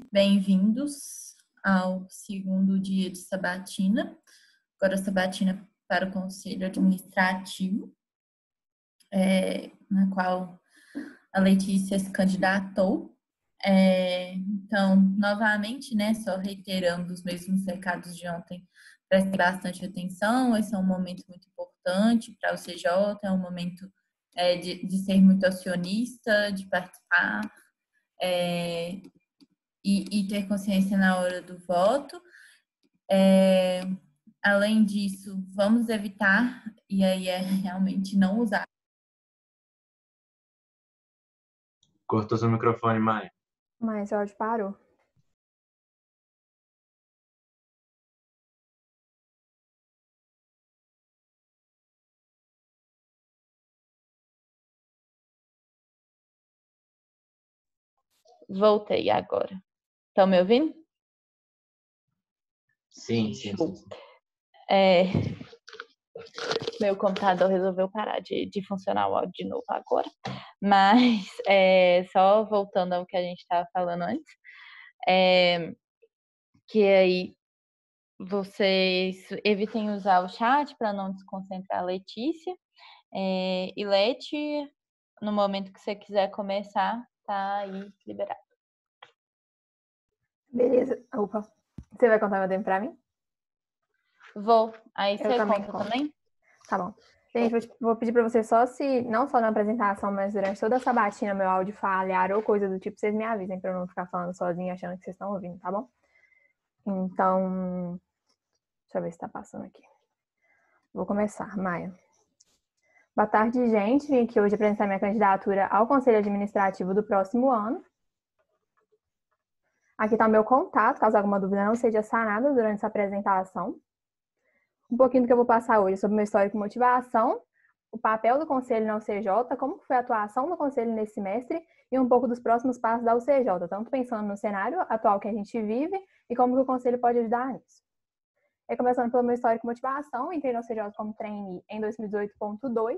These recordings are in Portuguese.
Bem-vindos ao segundo dia de sabatina. Agora, sabatina para o Conselho Administrativo, na qual a Letícia se candidatou. Então, novamente, né, só reiterando os mesmos recados de ontem, prestem bastante atenção. Esse é um momento muito importante para o CJ, é um momento de ser muito acionista, de participar e ter consciência na hora do voto. Além disso, vamos evitar, e aí é realmente não usar. Cortou seu microfone, Maia. Mas o áudio parou. Voltei agora. Estão me ouvindo? Sim. Meu computador resolveu parar de funcionar o áudio de novo agora. Mas, só voltando ao que a gente estava falando antes, que aí vocês evitem usar o chat para não desconcentrar a Letícia. E Leti, no momento que você quiser começar, tá aí liberado. Beleza. Opa. Você vai contar meu tempo pra mim? Vou. Aí Eu você também conta conto. também? Tá bom. Gente, vou pedir pra vocês não só na apresentação, mas durante toda a sabatina, meu áudio falhar ou coisa do tipo, vocês me avisem pra eu não ficar falando sozinha achando que vocês estão ouvindo, tá bom? Então, deixa eu ver se tá passando aqui. Vou começar, Maia. Boa tarde, gente. Vim aqui hoje apresentar minha candidatura ao Conselho Administrativo do próximo ano. Aqui está o meu contato, caso alguma dúvida não seja sanada durante essa apresentação. Um pouquinho do que eu vou passar hoje sobre meu histórico e motivação, o papel do Conselho na UCJ, como foi a atuação do Conselho nesse semestre e um pouco dos próximos passos da UCJ, tanto pensando no cenário atual que a gente vive e como que o Conselho pode ajudar nisso. Começando pelo meu histórico e motivação, entrei na UCJ como trainee em 2018.2.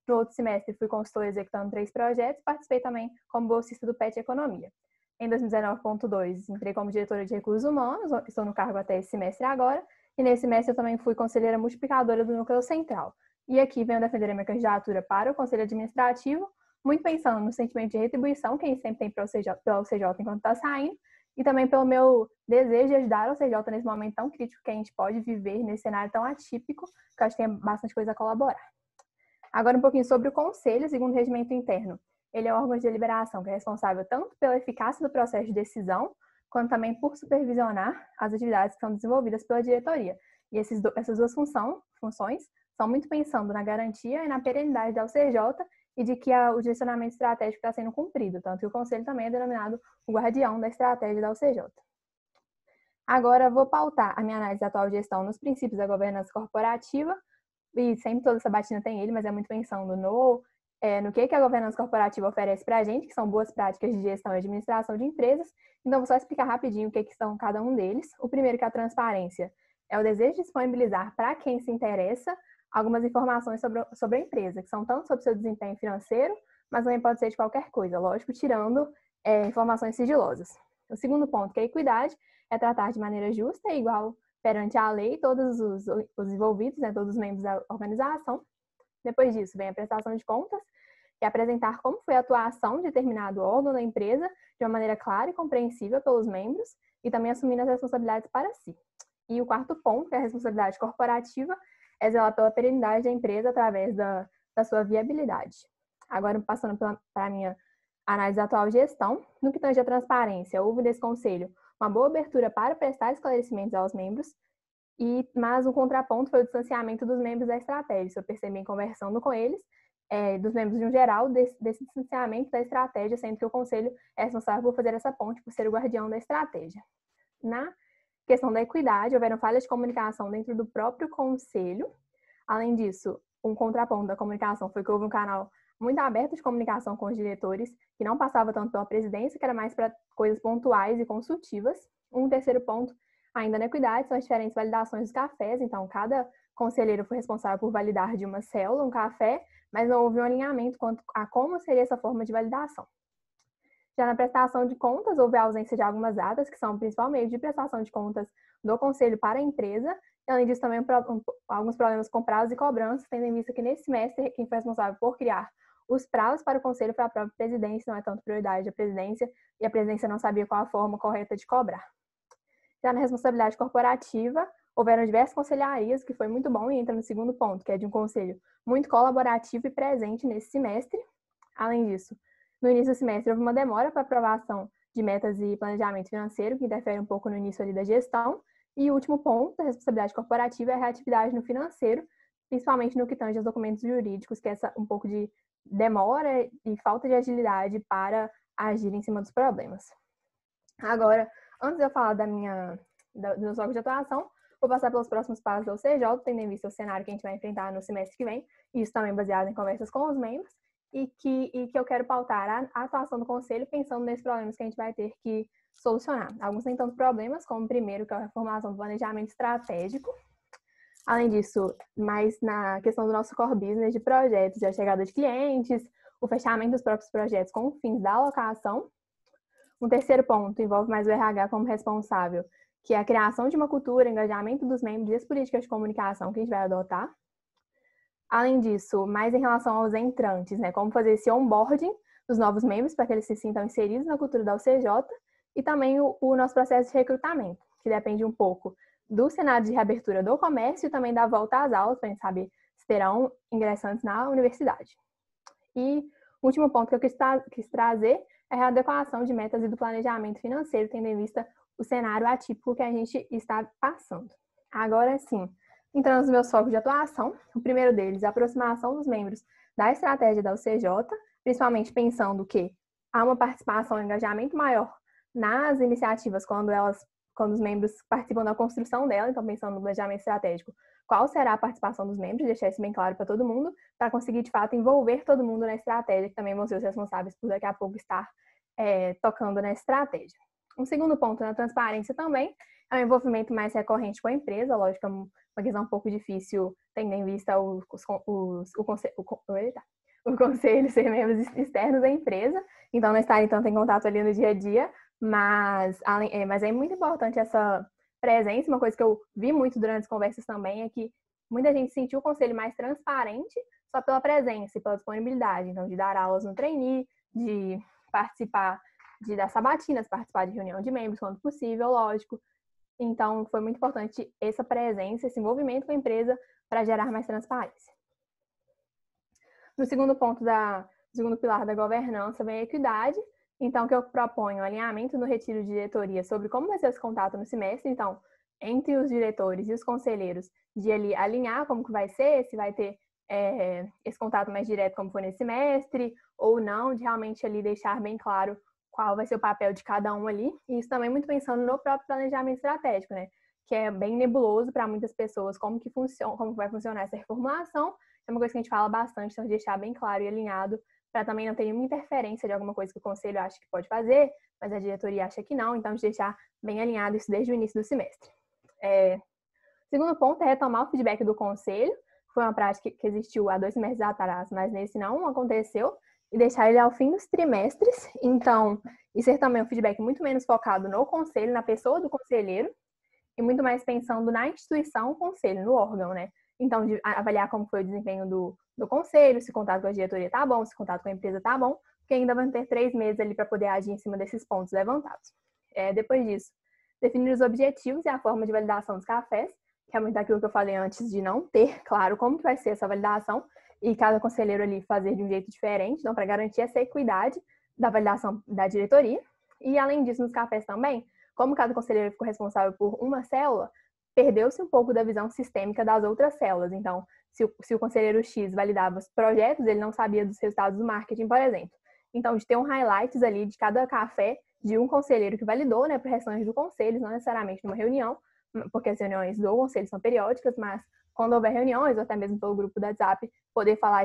No outro semestre, fui consultora executando 3 projetos e participei também como bolsista do PET Economia. Em 2019.2, entrei como diretora de recursos humanos, estou no cargo até esse semestre agora, e nesse semestre eu também fui conselheira multiplicadora do Núcleo Central. E aqui venho defender a minha candidatura para o Conselho Administrativo, muito pensando no sentimento de retribuição que a gente sempre tem pela UCJ enquanto está saindo, e também pelo meu desejo de ajudar a UCJ nesse momento tão crítico que a gente pode viver, nesse cenário tão atípico, que eu acho que tem bastante coisa a colaborar. Agora um pouquinho sobre o Conselho, segundo o regimento interno. Ele é um órgão de deliberação que é responsável tanto pela eficácia do processo de decisão, quanto também por supervisionar as atividades que são desenvolvidas pela diretoria. E essas duas funções são muito pensando na garantia e na perenidade da UCJ e de que o direcionamento estratégico está sendo cumprido, tanto que o Conselho também é denominado o guardião da estratégia da UCJ. Agora, vou pautar a minha análise da atual gestão nos princípios da governança corporativa, e sempre toda sabatina tem ele, mas é muito pensando no que a governança corporativa oferece para a gente, que são boas práticas de gestão e administração de empresas. Então, vou só explicar rapidinho o que são cada um deles. O primeiro, que é a transparência, é o desejo de disponibilizar para quem se interessa algumas informações sobre a empresa, que são tanto sobre seu desempenho financeiro, mas também pode ser de qualquer coisa, lógico, tirando informações sigilosas. O segundo ponto, que é a equidade, é tratar de maneira justa e igual perante a lei todos os envolvidos, né, todos os membros da organização. Depois disso, vem a prestação de contas, que é apresentar como foi a atuação de determinado órgão da empresa de uma maneira clara e compreensível pelos membros e também assumindo as responsabilidades para si. E o quarto ponto, que é a responsabilidade corporativa, é zelar pela perenidade da empresa através da sua viabilidade. Agora, passando para a minha análise da atual gestão, no que tange a transparência, houve nesse conselho uma boa abertura para prestar esclarecimentos aos membros, mas um contraponto foi o distanciamento dos membros da estratégia. Isso eu percebi conversando com eles, dos membros de um geral, desse distanciamento da estratégia, sendo que o Conselho é responsável por fazer essa ponte, por ser o guardião da estratégia. Na questão da equidade, houveram falhas de comunicação dentro do próprio Conselho. Além disso, um contraponto da comunicação foi que houve um canal muito aberto de comunicação com os diretores, que não passava tanto pela presidência, que era mais para coisas pontuais e consultivas. Um terceiro ponto, ainda na equidade, são as diferentes validações dos cafés. Então, cada conselheiro foi responsável por validar de uma célula um café, mas não houve um alinhamento quanto a como seria essa forma de validação. Já na prestação de contas, houve a ausência de algumas datas, que são o principal meio de prestação de contas do Conselho para a empresa. E, além disso, também alguns problemas com prazos e cobranças, tendo em vista que nesse semestre, quem foi responsável por criar os prazos para o Conselho foi a própria presidência, não é tanto prioridade da presidência, e a presidência não sabia qual a forma correta de cobrar. Já na responsabilidade corporativa, houveram diversas conselharias, que foi muito bom, e entra no segundo ponto, que é de um conselho muito colaborativo e presente nesse semestre. Além disso, no início do semestre, houve uma demora para aprovação de metas e planejamento financeiro, que interfere um pouco no início ali da gestão. E o último ponto da responsabilidade corporativa é a reatividade no financeiro, principalmente no que tange aos documentos jurídicos, que é um pouco de demora e falta de agilidade para agir em cima dos problemas. Agora, antes de eu falar do meu foco de atuação, vou passar pelos próximos passos da UCJ, tendo em vista o cenário que a gente vai enfrentar no semestre que vem, e isso também baseado em conversas com os membros, e que eu quero pautar a atuação do Conselho pensando nesses problemas que a gente vai ter que solucionar. Alguns têm tantos problemas, como o primeiro, que é a reformulação do planejamento estratégico. Além disso, mais na questão do nosso core business de projetos, a chegada de clientes, o fechamento dos próprios projetos com fins da alocação. Um terceiro ponto envolve mais o RH como responsável, que é a criação de uma cultura, engajamento dos membros e as políticas de comunicação que a gente vai adotar. Além disso, mais em relação aos entrantes, né? Como fazer esse onboarding dos novos membros para que eles se sintam inseridos na cultura da UCJ, e também o nosso processo de recrutamento, que depende um pouco do cenário de reabertura do comércio e também da volta às aulas, para a gente saber se terão ingressantes na universidade. E o último ponto que eu quis trazer é a adequação de metas e do planejamento financeiro, tendo em vista o cenário atípico que a gente está passando. Agora sim, entrando nos meus focos de atuação, o primeiro deles é a aproximação dos membros da estratégia da UCJ, principalmente pensando que há uma participação e engajamento maior nas iniciativas quando os membros participam da construção dela, então pensando no planejamento estratégico, qual será a participação dos membros, deixar isso bem claro para todo mundo, para conseguir, de fato, envolver todo mundo na estratégia, que também vão ser os responsáveis por daqui a pouco estar tocando na estratégia. Um segundo ponto na transparência também é o envolvimento mais recorrente com a empresa, lógico, é uma questão um pouco difícil, tendo em vista o conselho ser membros externos da empresa, então não estarem tanto em contato ali no dia a dia, mas é muito importante essa presença. Uma coisa que eu vi muito durante as conversas também é que muita gente sentiu o conselho mais transparente só pela presença e pela disponibilidade, então de dar aulas no trainee, de participar de dar sabatinas, participar de reunião de membros quando possível, lógico. Então foi muito importante essa presença, esse envolvimento com a empresa para gerar mais transparência. No segundo ponto segundo pilar da governança vem a equidade. Então, que eu proponho alinhamento no retiro de diretoria sobre como vai ser esse contato no semestre. Então, entre os diretores e os conselheiros, de ali alinhar como que vai ser, se vai ter esse contato mais direto como foi nesse semestre, ou não, de realmente ali deixar bem claro qual vai ser o papel de cada um ali. E isso também muito pensando no próprio planejamento estratégico, né? Que é bem nebuloso para muitas pessoas como vai funcionar essa reformulação. É uma coisa que a gente fala bastante, então deixar bem claro e alinhado para também não ter nenhuma interferência de alguma coisa que o conselho acha que pode fazer, mas a diretoria acha que não, então de deixar bem alinhado isso desde o início do semestre. Segundo ponto é retomar o feedback do conselho, foi uma prática que existiu há 2 semestres atrás, mas nesse não aconteceu, e deixar ele ao fim dos trimestres, então, e ser também um feedback muito menos focado no conselho, na pessoa do conselheiro, e muito mais pensando na instituição, conselho, no órgão, né? Então, de avaliar como foi o desempenho do conselho, se o contato com a diretoria tá bom, se o contato com a empresa tá bom, porque ainda vão ter 3 meses ali para poder agir em cima desses pontos levantados. Depois disso, definir os objetivos e a forma de validação dos cafés, que é muito daquilo que eu falei antes de não ter claro como que vai ser essa validação, e cada conselheiro ali fazer de um jeito diferente, então para garantir essa equidade da validação da diretoria. E além disso, nos cafés também, como cada conselheiro ficou responsável por uma célula, perdeu-se um pouco da visão sistêmica das outras células. Então, se o conselheiro X validava os projetos, ele não sabia dos resultados do marketing, por exemplo. Então, de ter um highlights ali de cada café de um conselheiro que validou, né, para o restante do conselho, não necessariamente numa reunião, porque as reuniões do conselho são periódicas, mas quando houver reuniões, ou até mesmo pelo grupo do WhatsApp, poder falar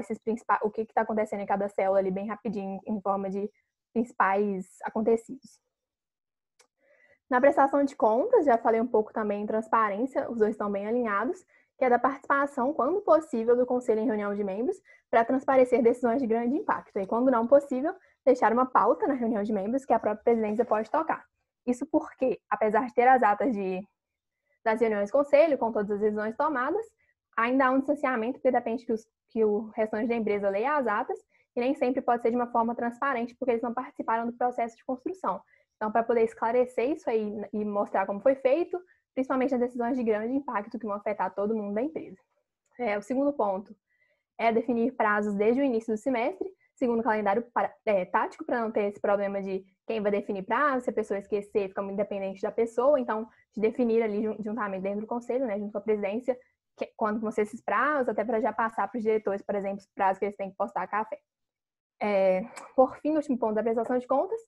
o que está acontecendo em cada célula ali bem rapidinho, em forma de principais acontecidos. Na prestação de contas, já falei um pouco também em transparência, os dois estão bem alinhados, que é da participação, quando possível, do conselho em reunião de membros, para transparecer decisões de grande impacto. E quando não possível, deixar uma pauta na reunião de membros que a própria presidência pode tocar. Isso porque, apesar de ter as atas das reuniões do conselho, com todas as decisões tomadas, ainda há um distanciamento, porque depende que o restante da empresa leia as atas, e nem sempre pode ser de uma forma transparente, porque eles não participaram do processo de construção. Então, para poder esclarecer isso aí e mostrar como foi feito, principalmente nas decisões de grande impacto que vão afetar todo mundo da empresa. O segundo ponto é definir prazos desde o início do semestre, segundo o calendário tático, para não ter esse problema de quem vai definir prazo, se a pessoa esquecer, fica muito independente da pessoa. Então, de definir ali juntamente dentro do conselho, né, junto com a presidência, quando vão ser esses prazos, até para já passar para os diretores, por exemplo, os prazos que eles têm que postar café. Por fim, o último ponto da prestação de contas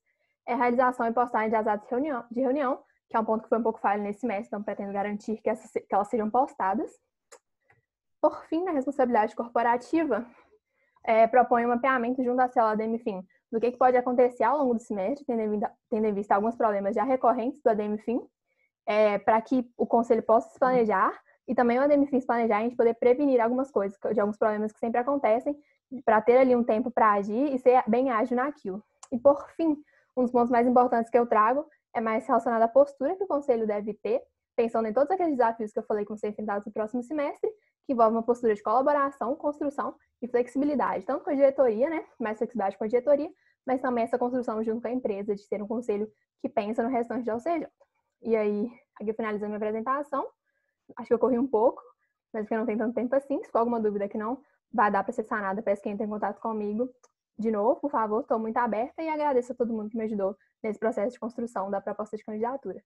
é a realização e postagem das atas de reunião, que é um ponto que foi um pouco falho nesse semestre, então pretendo garantir que elas sejam postadas. Por fim, na responsabilidade corporativa, propõe um mapeamento junto à célula da ADM-FIM do que pode acontecer ao longo do semestre, tendo em vista alguns problemas já recorrentes do ADM-FIM, para que o conselho possa se planejar e também o ADM-FIM se planejar e a gente poder prevenir algumas coisas, de alguns problemas que sempre acontecem, para ter ali um tempo para agir e ser bem ágil naquilo. E por fim, um dos pontos mais importantes que eu trago é mais relacionado à postura que o conselho deve ter, pensando em todos aqueles desafios que eu falei que vão ser enfrentados no próximo semestre, que envolve uma postura de colaboração, construção e flexibilidade, tanto com a diretoria, né, mais flexibilidade com a diretoria, mas também essa construção junto com a empresa, de ser um conselho que pensa no restante da OCJ. E aí, aqui finalizando minha apresentação, acho que eu corri um pouco, mas porque não tem tanto tempo assim, se for alguma dúvida que não vai dar para ser sanada, peço que entre em contato comigo. De novo, por favor, estou muito aberta e agradeço a todo mundo que me ajudou nesse processo de construção da proposta de candidatura.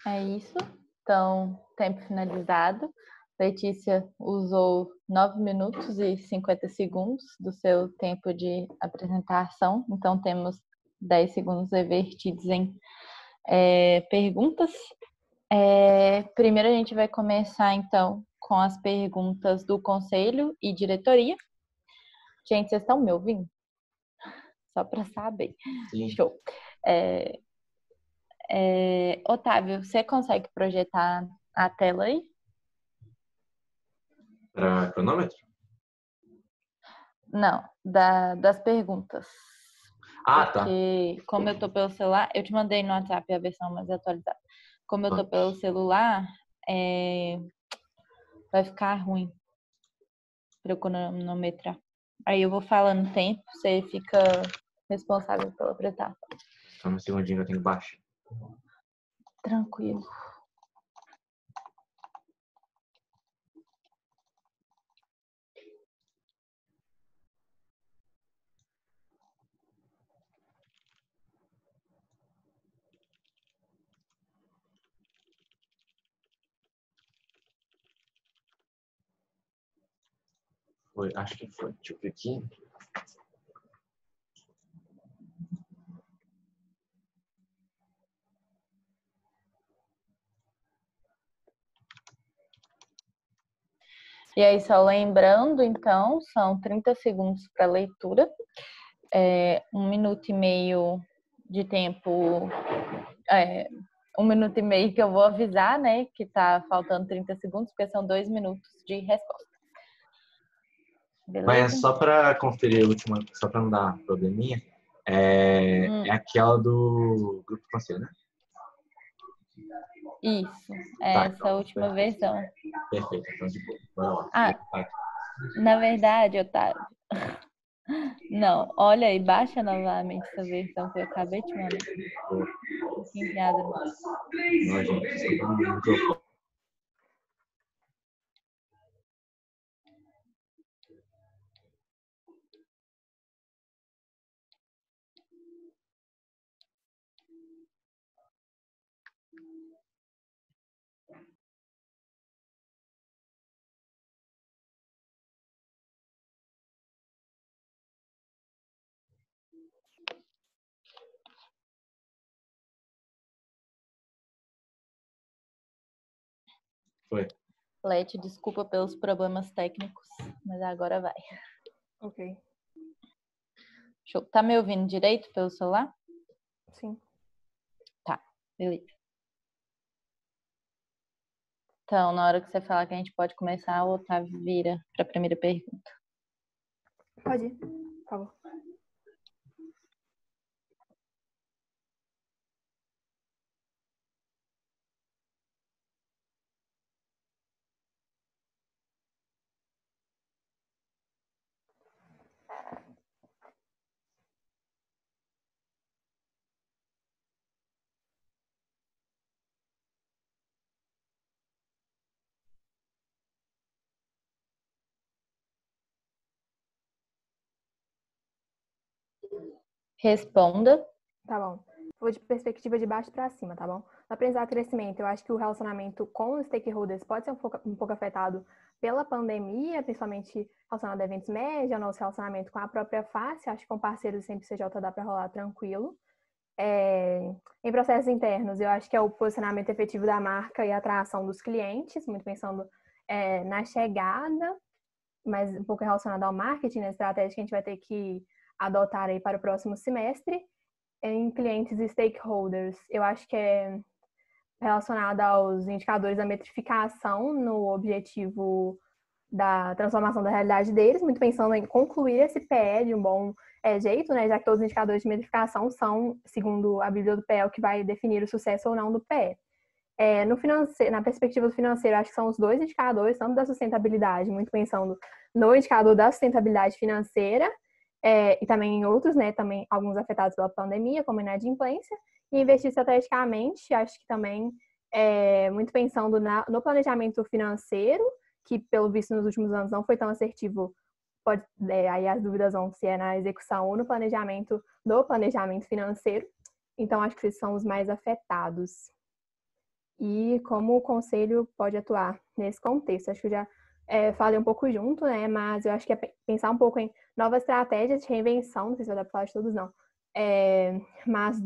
É isso. Então, tempo finalizado. Letícia usou 9 minutos e 50 segundos do seu tempo de apresentação. Então, temos 10 segundos revertidos em perguntas. Primeiro, a gente vai começar, então, com as perguntas do conselho e diretoria. Gente, vocês estão me ouvindo? Só para saber. Sim. Show. Otávio, você consegue projetar a tela aí? Para cronômetro? Não, das perguntas. Ah, Porque, como eu tô pelo celular, eu te mandei no WhatsApp a versão mais atualizada. Como eu tô pelo celular, vai ficar ruim para eu cronometrar. Aí eu vou falando o tempo, você fica responsável pela apresentar. Só um segundinho que eu tenho que baixar. Tranquilo. Foi, acho que foi. Deixa eu ver aqui. E aí, só lembrando, então, são 30 segundos para leitura, 1 minuto e meio de tempo, 1 minuto e meio que eu vou avisar, né, que tá faltando 30 segundos, porque são 2 minutos de resposta. Beleza? Mas só para conferir a última, só para não dar probleminha, é aquela do Grupo Conselho, né? Isso, Tá, essa então, última versão. Perfeito, então de boa. Bora lá. Na verdade, Otávio, não, olha aí, baixa novamente essa versão que eu acabei de mandar. Enviada. Não, gente, só no microfone. Foi. Leti, desculpa pelos problemas técnicos, mas agora vai. Ok. Show. Tá me ouvindo direito pelo celular? Sim. Tá, beleza. Então, na hora que você falar que a gente pode começar, o Otávio vira para a primeira pergunta. Pode ir, por favor. Responda. Tá bom. Vou de perspectiva de baixo para cima, tá bom? No aprendizado e crescimento, eu acho que o relacionamento com os stakeholders pode ser um pouco afetado pela pandemia, principalmente relacionado a eventos médios, nosso relacionamento com a própria face. Acho que com parceiros sempre CJ dá para rolar tranquilo. Em processos internos, eu acho que é o posicionamento efetivo da marca e a atração dos clientes, muito pensando na chegada, mas um pouco relacionado ao marketing, na estratégia que a gente vai ter que adotar aí para o próximo semestre. Em clientes e stakeholders, eu acho que é relacionado aos indicadores da metrificação no objetivo da transformação da realidade deles, muito pensando em concluir esse PE de um bom jeito, né, já que todos os indicadores de metrificação são, segundo a Bíblia do PE, o que vai definir o sucesso ou não do PE. Na perspectiva do financeiro, acho que são os dois indicadores, tanto da sustentabilidade, muito pensando no indicador da sustentabilidade financeira, e também em outros, né, também alguns afetados pela pandemia, como a inadimplência, e investir estrategicamente, acho que também muito pensando no planejamento financeiro, que pelo visto nos últimos anos não foi tão assertivo, aí as dúvidas vão se é na execução ou no planejamento do planejamento financeiro, então acho que esses são os mais afetados. E como o conselho pode atuar nesse contexto, acho que eu já falei um pouco junto, né? Mas eu acho que é pensar um pouco em novas estratégias de reinvenção, não sei se vai dar para falar de todos, não. Mas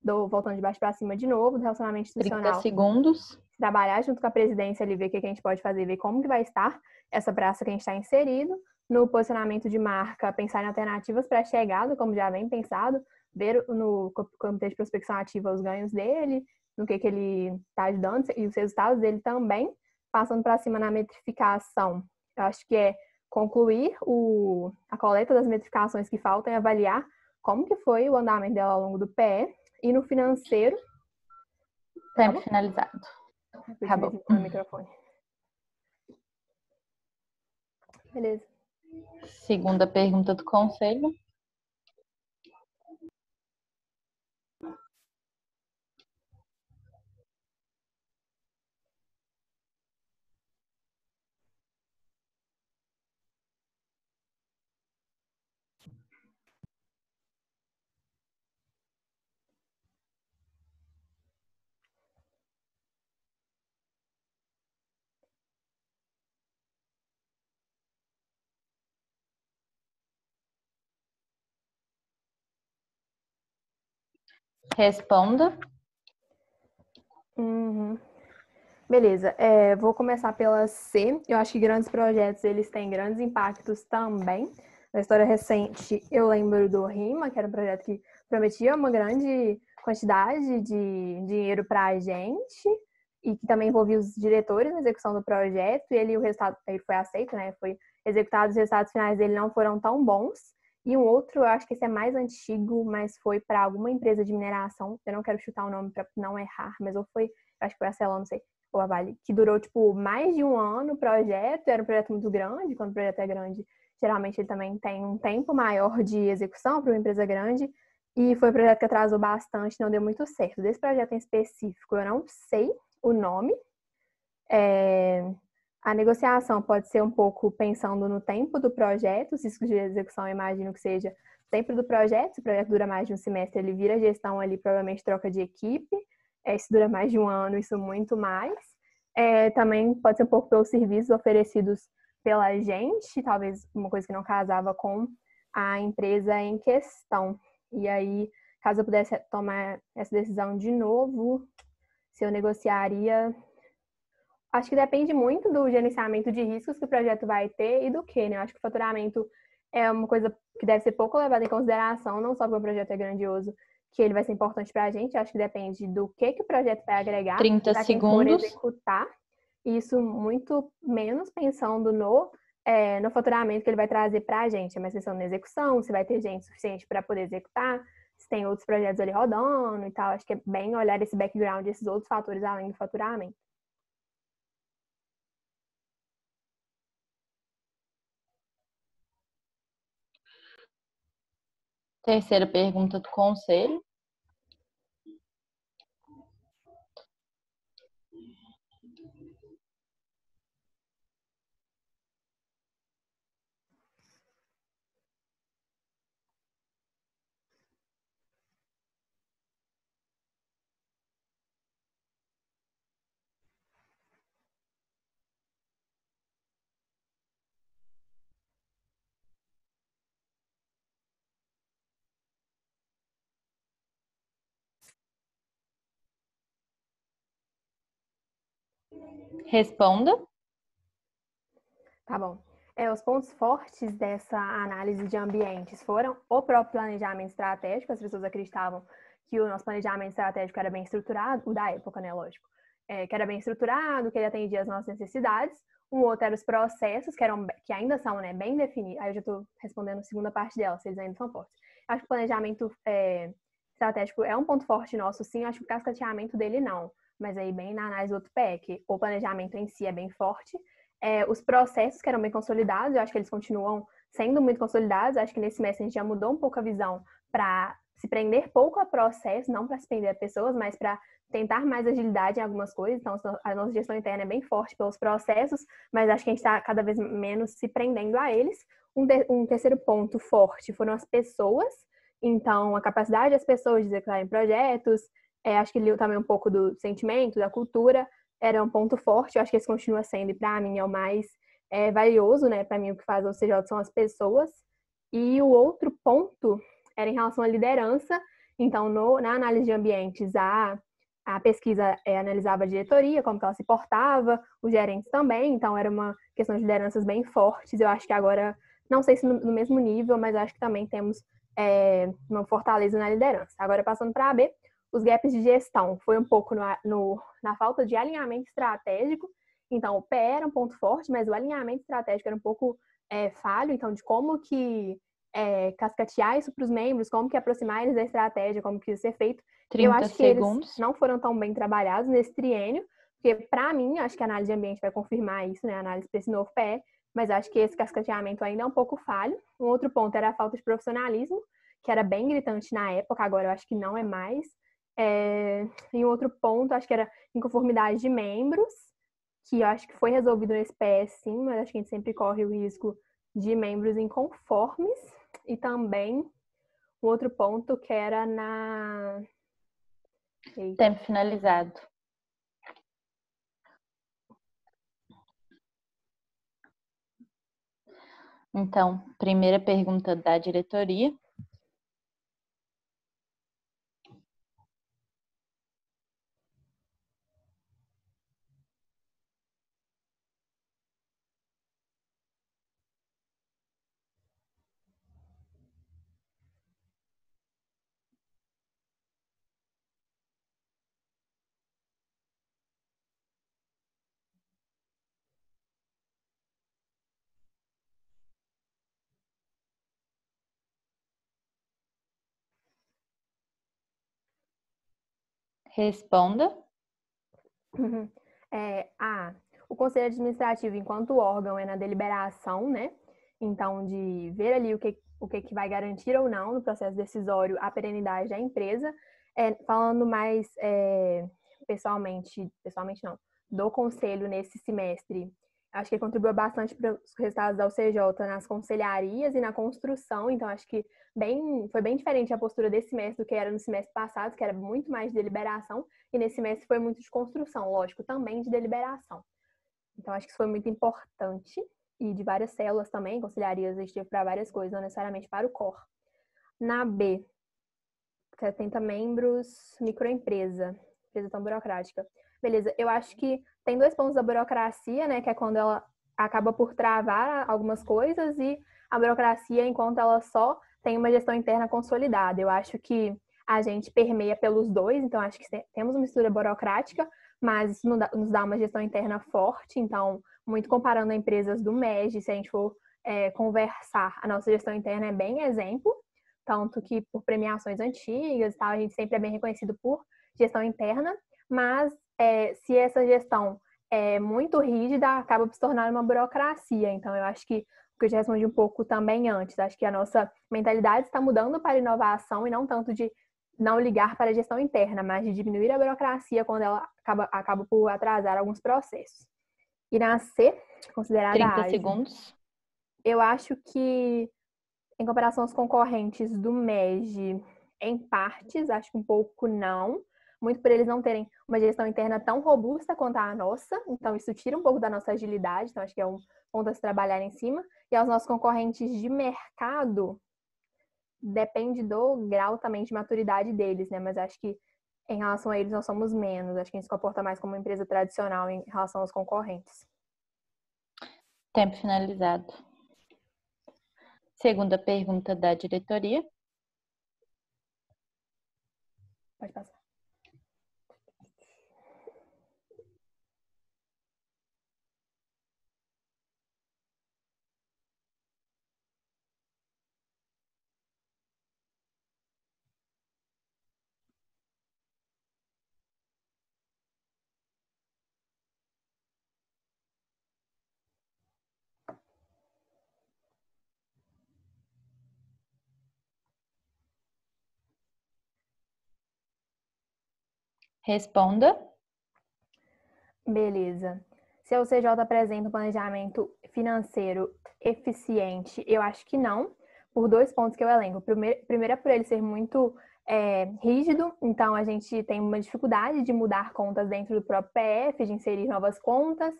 voltando de baixo para cima de novo, do relacionamento institucional. 30 segundos. Trabalhar junto com a presidência ali, ver o que a gente pode fazer, ver como que vai estar essa praça que a gente está inserido. No posicionamento de marca, pensar em alternativas para a chegada, como já vem pensado, ver no comitê de prospecção ativa os ganhos dele, no que ele está ajudando e os resultados dele também. Passando para cima na metrificação, eu acho que é concluir a coleta das metrificações que faltam e avaliar como que foi o andamento dela ao longo do PE. E no financeiro... Tempo finalizado. Acabou. No microfone. Beleza. Segunda pergunta do conselho. Responda. Uhum. Beleza, vou começar pela C. Eu acho que grandes projetos, eles têm grandes impactos também. Na história recente, eu lembro do RIMA, que era um projeto que prometia uma grande quantidade de dinheiro para a gente e que também envolvia os diretores na execução do projeto, e o resultado ele foi aceito, né? Foi executado, os resultados finais dele não foram tão bons. E um outro, eu acho que esse é mais antigo, mas foi para alguma empresa de mineração. Eu não quero chutar o nome para não errar, mas ou foi, acho que foi a Celon, não sei, ou a Vale, que durou, tipo, mais de um ano o projeto. Era um projeto muito grande. Quando o projeto é grande, geralmente ele também tem um tempo maior de execução para uma empresa grande. E foi um projeto que atrasou bastante, não deu muito certo. Desse projeto em específico, eu não sei o nome. A negociação pode ser um pouco pensando no tempo do projeto, os riscos de execução eu imagino que seja tempo do projeto. Se o projeto dura mais de um semestre, ele vira gestão ali, provavelmente troca de equipe. Se dura mais de um ano, isso muito mais. Também pode ser um pouco pelos serviços oferecidos pela gente, talvez uma coisa que não casava com a empresa em questão. E aí, caso eu pudesse tomar essa decisão de novo, se eu negociaria... Acho que depende muito do gerenciamento de riscos que o projeto vai ter e do que, né? Eu acho que o faturamento é uma coisa que deve ser pouco levada em consideração, não só porque o projeto é grandioso, que ele vai ser importante para a gente. Eu acho que depende do que o projeto vai agregar 30 para quem for segundos. executar. Isso muito menos pensando no faturamento que ele vai trazer para a gente, mas pensando na execução, se vai ter gente suficiente para poder executar, se tem outros projetos ali rodando e tal. Acho que é bem olhar esse background, esses outros fatores além do faturamento. Terceira pergunta do conselho. Responda. Tá bom. Os pontos fortes dessa análise de ambientes foram o próprio planejamento estratégico. As pessoas acreditavam que o nosso planejamento estratégico era bem estruturado, o da época, né, lógico, que era bem estruturado, que ele atendia às nossas necessidades. Um outro era os processos, que ainda são, né, bem definidos. Aí eu já estou respondendo a segunda parte dela, se eles ainda são fortes. Acho que o planejamento estratégico é um ponto forte nosso, sim. Acho que o cascateamento dele não. Mas aí, bem na análise do outro PEC, o planejamento em si é bem forte. Os processos que eram bem consolidados, eu acho que eles continuam sendo muito consolidados. Acho que nesse mês a gente já mudou um pouco a visão para se prender pouco a processo, não para se prender a pessoas, mas para tentar mais agilidade em algumas coisas. Então, a nossa gestão interna é bem forte pelos processos, mas acho que a gente está cada vez menos se prendendo a eles. Um terceiro ponto forte foram as pessoas. Então, a capacidade das pessoas de executarem projetos, acho que também um pouco do sentimento, da cultura, era um ponto forte. Eu acho que esse continua sendo, e para mim é o mais valioso, né? Para mim, o que faz o CJ são as pessoas. E o outro ponto era em relação à liderança. Então, na análise de ambientes, a pesquisa analisava a diretoria, como que ela se portava, os gerentes também. Então, era uma questão de lideranças bem fortes. Eu acho que agora, não sei se no mesmo nível, mas acho que também temos uma fortaleza na liderança. Agora, passando para a B, os gaps de gestão foi um pouco na falta de alinhamento estratégico. Então, o PE era um ponto forte, mas o alinhamento estratégico era um pouco falho. Então, de como que cascatear isso para os membros, como que aproximar eles da estratégia, como que isso ser feito. 30 eu acho que segundos. Eles não foram tão bem trabalhados nesse triênio, porque, para mim, acho que a análise de ambiente vai confirmar isso, né? A análise para esse novo PE, mas acho que esse cascateamento ainda é um pouco falho. Um outro ponto era a falta de profissionalismo, que era bem gritante na época, agora eu acho que não é mais. E um outro ponto, acho que era inconformidade de membros, que eu acho que foi resolvido nesse PS, sim, mas acho que a gente sempre corre o risco de membros inconformes. E também um outro ponto que era na... Tempo finalizado. Então, primeira pergunta da diretoria. Responda. O Conselho Administrativo, enquanto órgão, é na deliberação, né? Então, de ver ali o que vai garantir ou não no processo decisório a perenidade da empresa. Falando mais pessoalmente não, do Conselho nesse semestre, acho que contribuiu bastante para os resultados da UCJ nas conselharias e na construção. Então, acho que foi bem diferente a postura desse semestre do que era no semestre passado, que era muito mais de deliberação, e nesse semestre foi muito de construção, lógico, também de deliberação. Então, acho que isso foi muito importante, e de várias células também, conselharias, a gente teve para várias coisas, não necessariamente para o COR. Na B, 70 membros, microempresa, empresa tão burocrática. Beleza, eu acho que tem 2 pontos da burocracia, né, que é quando ela acaba por travar algumas coisas, e a burocracia enquanto ela só tem uma gestão interna consolidada. Eu acho que a gente permeia pelos dois, então acho que temos uma mistura burocrática, mas isso nos dá uma gestão interna forte. Então, muito comparando a empresas do MEG, se a gente for conversar, a nossa gestão interna é bem exemplo, tanto que por premiações antigas e tal, a gente sempre é bem reconhecido por gestão interna, mas se essa gestão é muito rígida, acaba se tornando uma burocracia. Então, eu acho que o que eu já respondi um pouco também antes, acho que a nossa mentalidade está mudando para a inovação e não tanto de não ligar para a gestão interna, mas de diminuir a burocracia quando ela acaba por atrasar alguns processos. E na C, considerada 30 ágil. segundos. Eu acho que, em comparação aos concorrentes do MEG, em partes, acho que um pouco não. Muito por eles não terem uma gestão interna tão robusta quanto a nossa. Então, isso tira um pouco da nossa agilidade. Então, acho que é um ponto a se trabalhar em cima. E aos nossos concorrentes de mercado, depende do grau também de maturidade deles, né? Mas acho que em relação a eles nós somos menos. Acho que a gente se comporta mais como uma empresa tradicional em relação aos concorrentes. Tempo finalizado. Segunda pergunta da diretoria. Pode passar. Responda. Beleza. Se a UCJ apresenta um planejamento financeiro eficiente, eu acho que não, por dois pontos que eu elenco. Primeiro é por ele ser muito rígido, então a gente tem uma dificuldade de mudar contas dentro do próprio PF, de inserir novas contas,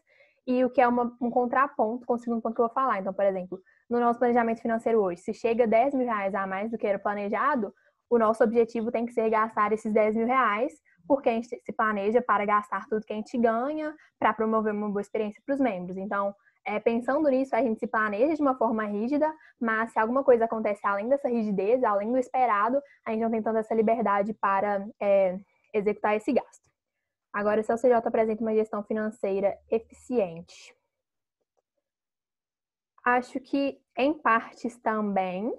e o que é um contraponto com o segundo ponto que eu vou falar. Então, por exemplo, no nosso planejamento financeiro hoje, se chega R$ 10.000 a mais do que era planejado, o nosso objetivo tem que ser gastar esses R$ 10.000, porque a gente se planeja para gastar tudo que a gente ganha, para promover uma boa experiência para os membros. Então, pensando nisso, a gente se planeja de uma forma rígida, mas se alguma coisa acontece além dessa rigidez, além do esperado, a gente não tem tanta essa liberdade para executar esse gasto. Agora, se a CJ apresenta uma gestão financeira eficiente, acho que em partes também,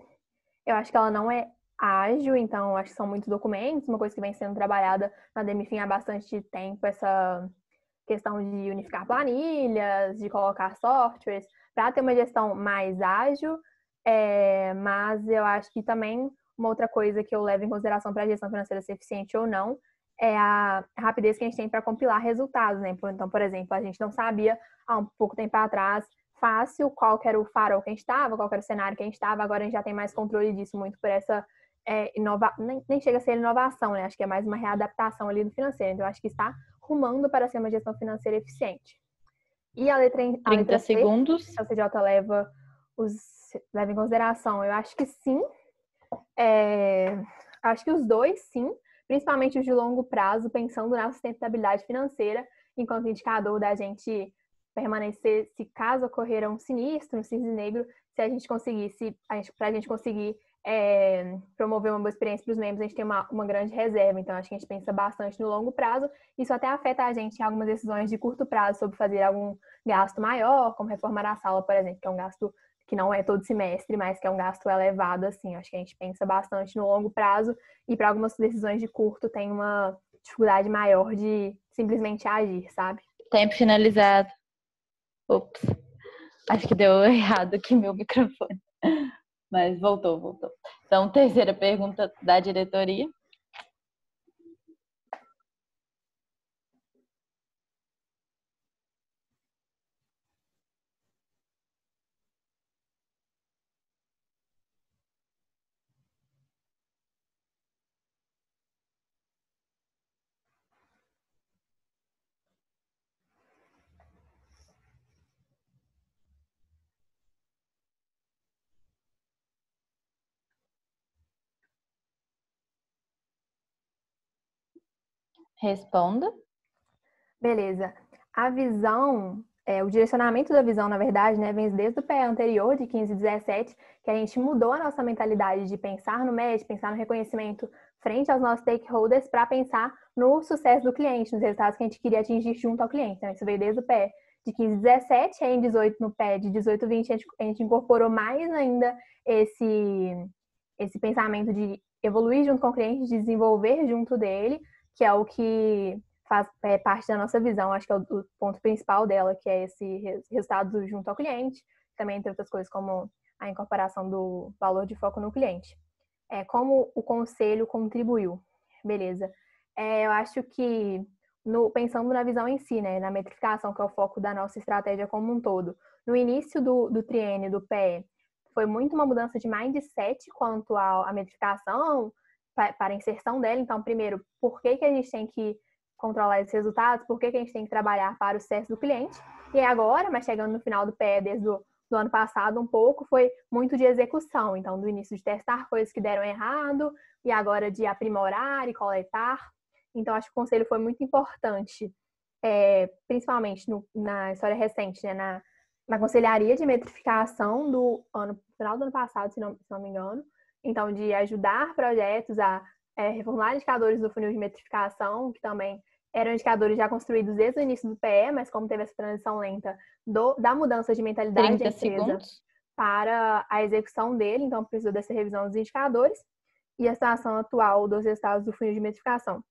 eu acho que ela não é ágil, então acho que são muitos documentos, uma coisa que vem sendo trabalhada na Demifim há bastante tempo, essa questão de unificar planilhas, de colocar softwares, para ter uma gestão mais ágil, mas eu acho que também uma outra coisa que eu levo em consideração para a gestão financeira ser eficiente ou não é a rapidez que a gente tem para compilar resultados, né? Então, por exemplo, a gente não sabia há um pouco tempo atrás fácil qual que era o farol que a gente estava, qual que era o cenário que a gente estava, agora a gente já tem mais controle disso, muito por essa nem chega a ser inovação, né? Acho que é mais uma readaptação ali do financeiro. Então, acho que está rumando para ser uma gestão financeira eficiente. E a letra 30 C, segundos. a CJ leva em consideração, eu acho que sim. Acho que os dois, sim. Principalmente os de longo prazo, pensando na sustentabilidade financeira, enquanto indicador da gente permanecer, se caso ocorrer um sinistro, um cisne negro, se a gente conseguisse, para a gente conseguir promover uma boa experiência para os membros, a gente tem uma grande reserva. Então, acho que a gente pensa bastante no longo prazo. Isso até afeta a gente em algumas decisões de curto prazo sobre fazer algum gasto maior, como reformar a sala, por exemplo, que é um gasto que não é todo semestre, mas que é um gasto elevado, assim. Acho que a gente pensa bastante no longo prazo e para algumas decisões de curto tem uma dificuldade maior de simplesmente agir, sabe? Tempo finalizado. Ops. Acho que deu errado aqui meu microfone. Mas voltou. Então, terceira pergunta da diretoria. Responda. Beleza. A visão o direcionamento da visão, na verdade, né, vem desde o PE anterior, de 15 e 17, que a gente mudou a nossa mentalidade de pensar no MED, pensar no reconhecimento frente aos nossos stakeholders para pensar no sucesso do cliente, nos resultados que a gente queria atingir junto ao cliente. Então, isso veio desde o PE de 15 e 17, aí em 18, no PE de 18 e 20, a gente incorporou mais ainda esse pensamento de evoluir junto com o cliente, de desenvolver junto dele, que é o que faz parte da nossa visão, acho que é o ponto principal dela, que é esse resultado junto ao cliente, também entre outras coisas como a incorporação do valor de foco no cliente. Como o conselho contribuiu, beleza. Eu acho que, pensando na visão em si, né, na metrificação, que é o foco da nossa estratégia como um todo, no início do triênio, do PE, foi muito uma mudança de mindset quanto à metrificação, para a inserção dela. Então, primeiro, por que a gente tem que controlar esses resultados, por que a gente tem que trabalhar para o sucesso do cliente. E agora, mas chegando no final do PE, desde o ano passado um pouco, foi muito de execução. Então, do início de testar coisas que deram errado, e agora de aprimorar e coletar. Então, acho que o conselho foi muito importante, principalmente na história recente, né, na conselharia de metrificação do final do ano passado, se não me engano. Então, de ajudar projetos a reformular indicadores do funil de metrificação, que também eram indicadores já construídos desde o início do PE, mas como teve essa transição lenta da mudança de mentalidade da empresa segundos. Para a execução dele, então precisou dessa revisão dos indicadores e a situação atual dos resultados do funil de metrificação.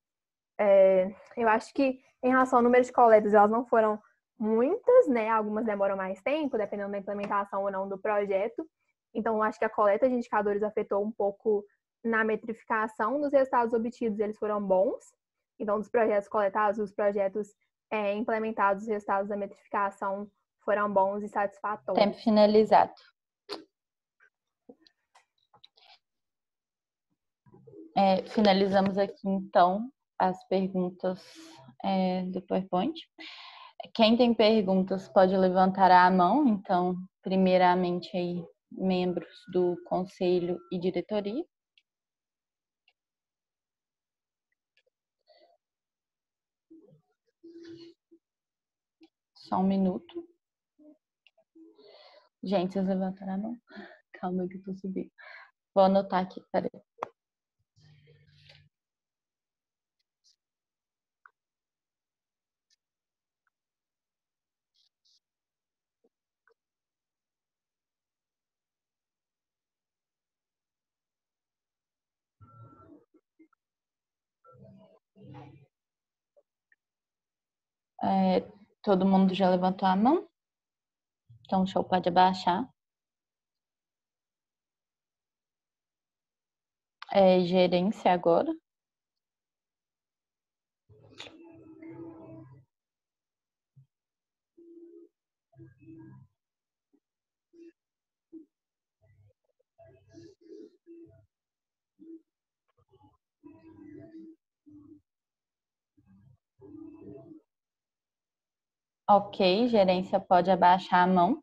Eu acho que, em relação ao número de coletas, elas não foram muitas, né? Algumas demoram mais tempo, dependendo da implementação ou não do projeto. Então, acho que a coleta de indicadores afetou um pouco na metrificação dos resultados obtidos, eles foram bons. Então, dos projetos coletados, os projetos implementados, os resultados da metrificação foram bons e satisfatórios. Tempo finalizado. Finalizamos aqui, então, as perguntas do PowerPoint. Quem tem perguntas pode levantar a mão. Então, primeiramente, aí, membros do conselho e diretoria. Só um minuto. Gente, vocês levantaram a mão? Calma que eu tô subindo. Vou anotar aqui, peraí. Todo mundo já levantou a mão? Então, o show pode abaixar. Gerência agora. Ok, gerência pode abaixar a mão.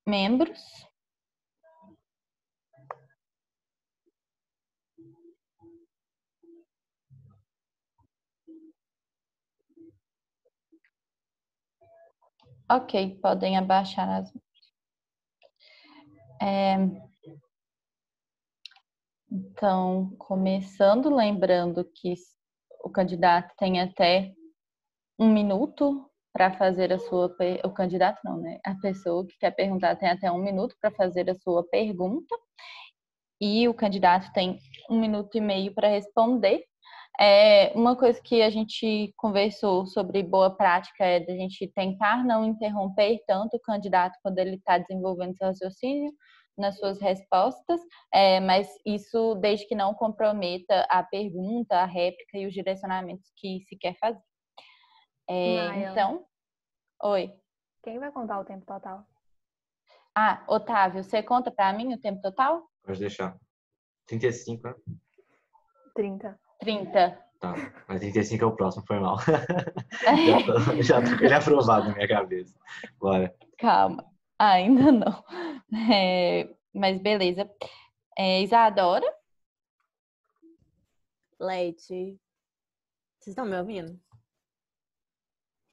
Membros. Ok, podem abaixar as mãos. Então, começando, lembrando que o candidato tem até 1 minuto para fazer a sua... O candidato não, né? A pessoa que quer perguntar tem até 1 minuto para fazer a sua pergunta. E o candidato tem 1 minuto e meio para responder. Uma coisa que a gente conversou sobre boa prática é da gente tentar não interromper tanto o candidato quando ele está desenvolvendo seu raciocínio nas suas respostas, mas isso desde que não comprometa a pergunta, a réplica e os direcionamentos que se quer fazer. Então, oi. Quem vai contar o tempo total? Otávio, você conta para mim o tempo total? Pode deixar. 35, né? 30. 30. Tá, mas 35 é o próximo, foi mal. já tô com ele aprovado na minha cabeça. Bora. Calma, ainda não. Mas beleza. Isadora? Leite. Vocês estão me ouvindo?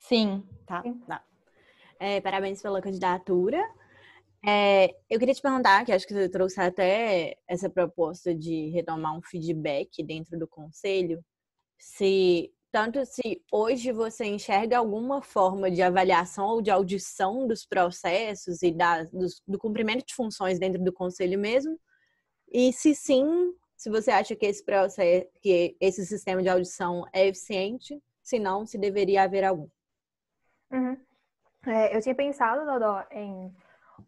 Sim. Tá. Parabéns pela candidatura. Eu queria te perguntar, que acho que você trouxe até essa proposta de retomar um feedback dentro do conselho, se hoje você enxerga alguma forma de avaliação ou de audição dos processos e do cumprimento de funções dentro do conselho mesmo, e se sim, se você acha que esse processo, que esse sistema de audição é eficiente, se não, se deveria haver algum. Uhum. Eu tinha pensado, Dodó, em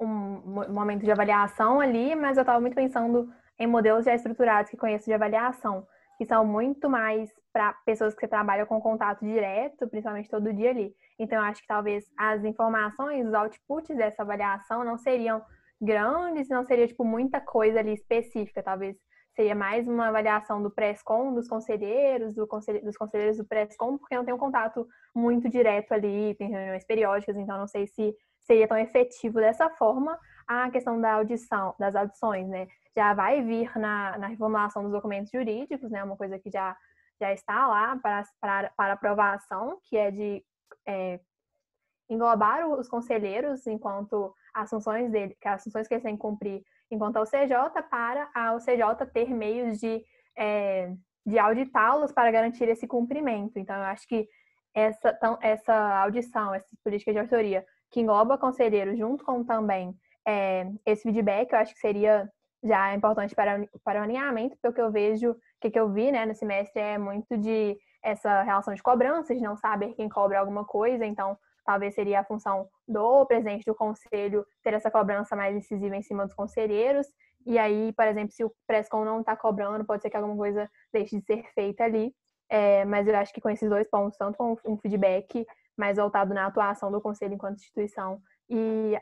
um momento de avaliação ali, mas eu estava muito pensando em modelos já estruturados que conheço de avaliação, que são muito mais para pessoas que trabalham com contato direto, principalmente todo dia ali. Então, eu acho que talvez as informações, os outputs dessa avaliação não seriam grandes, não seria, tipo, muita coisa ali específica. Talvez seria mais uma avaliação do Prescom, dos conselheiros, dos conselheiros do Prescom, porque não tem um contato muito direto ali, tem reuniões periódicas, então não sei se seria tão efetivo dessa forma. A questão da audição, das audições, né? Já vai vir na reformulação dos documentos jurídicos, né? Uma coisa que já está lá para aprovação, que é de englobar os conselheiros enquanto as funções que eles têm que cumprir enquanto ao CJ, para o CJ ter meios de auditá-los para garantir esse cumprimento. Então, eu acho que essa audição, essa política de autoria, que engloba conselheiros junto com também esse feedback, eu acho que seria já importante para o alinhamento, porque o que eu vi, né, no semestre é muito de essa relação de cobranças, de não saber quem cobra alguma coisa, então talvez seria a função do presidente do conselho ter essa cobrança mais incisiva em cima dos conselheiros. E aí, por exemplo, se o Prescom não está cobrando, pode ser que alguma coisa deixe de ser feita ali. Mas eu acho que com esses dois pontos, tanto com um feedback mais voltado na atuação do conselho enquanto instituição e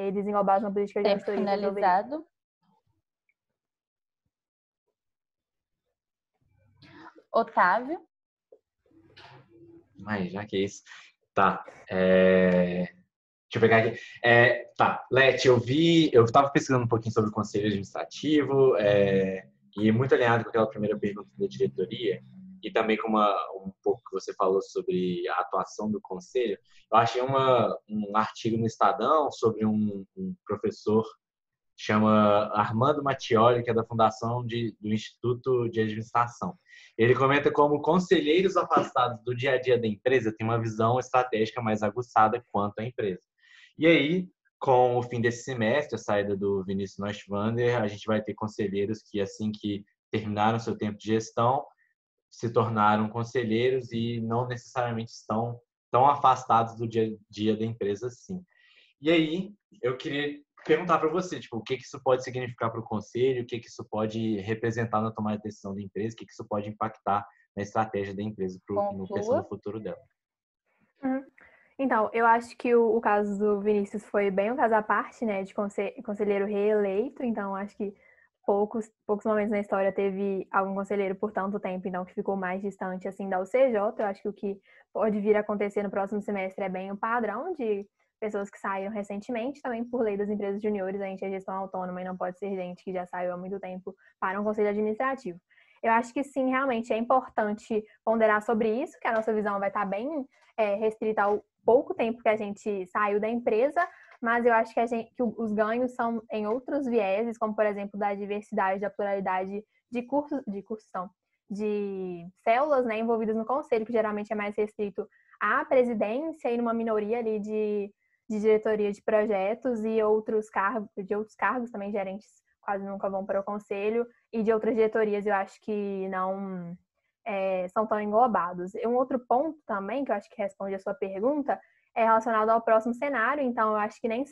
eles englobados na política de autoria. Finalizado. Otávio. Mas já que é isso. Tá. Deixa eu pegar aqui. Tá, Leti, eu estava pesquisando um pouquinho sobre o conselho administrativo e muito alinhado com aquela primeira pergunta da diretoria e também com um pouco que você falou sobre a atuação do conselho. Eu achei um artigo no Estadão sobre um professor chama Armando Mattioli, que é da Fundação do Instituto de Administração. Ele comenta como conselheiros afastados do dia a dia da empresa têm uma visão estratégica mais aguçada quanto à empresa. E aí, com o fim desse semestre, a saída do Vinícius Neuschwander, a gente vai ter conselheiros que, assim que terminaram seu tempo de gestão, se tornaram conselheiros e não necessariamente estão tão afastados do dia a dia da empresa assim. E aí, eu queria perguntar para você, tipo, o que isso pode significar para o conselho, o que isso pode representar na tomada de decisão da empresa, o que isso pode impactar na estratégia da empresa pensando no futuro dela. Então, eu acho que o caso do Vinícius foi bem um caso à parte, né, de conselheiro reeleito, então acho que poucos momentos na história teve algum conselheiro por tanto tempo, então que ficou mais distante assim da UCJ. Eu acho que o que pode vir a acontecer no próximo semestre é bem o padrão de pessoas que saíram recentemente, também por lei das empresas juniores, a gente é gestão autônoma e não pode ser gente que já saiu há muito tempo para um conselho administrativo. Eu acho que sim, realmente é importante ponderar sobre isso, que a nossa visão vai estar bem restrita ao pouco tempo que a gente saiu da empresa, mas eu acho que os ganhos são em outros vieses, como por exemplo da diversidade, da pluralidade de células, né, envolvidas no conselho, que geralmente é mais restrito à presidência e numa minoria ali de diretoria de projetos e outros cargos também, gerentes quase nunca vão para o conselho, e de outras diretorias eu acho que não são tão englobados. Um outro ponto também, que eu acho que responde a sua pergunta, é relacionado ao próximo cenário. Então, eu acho que nem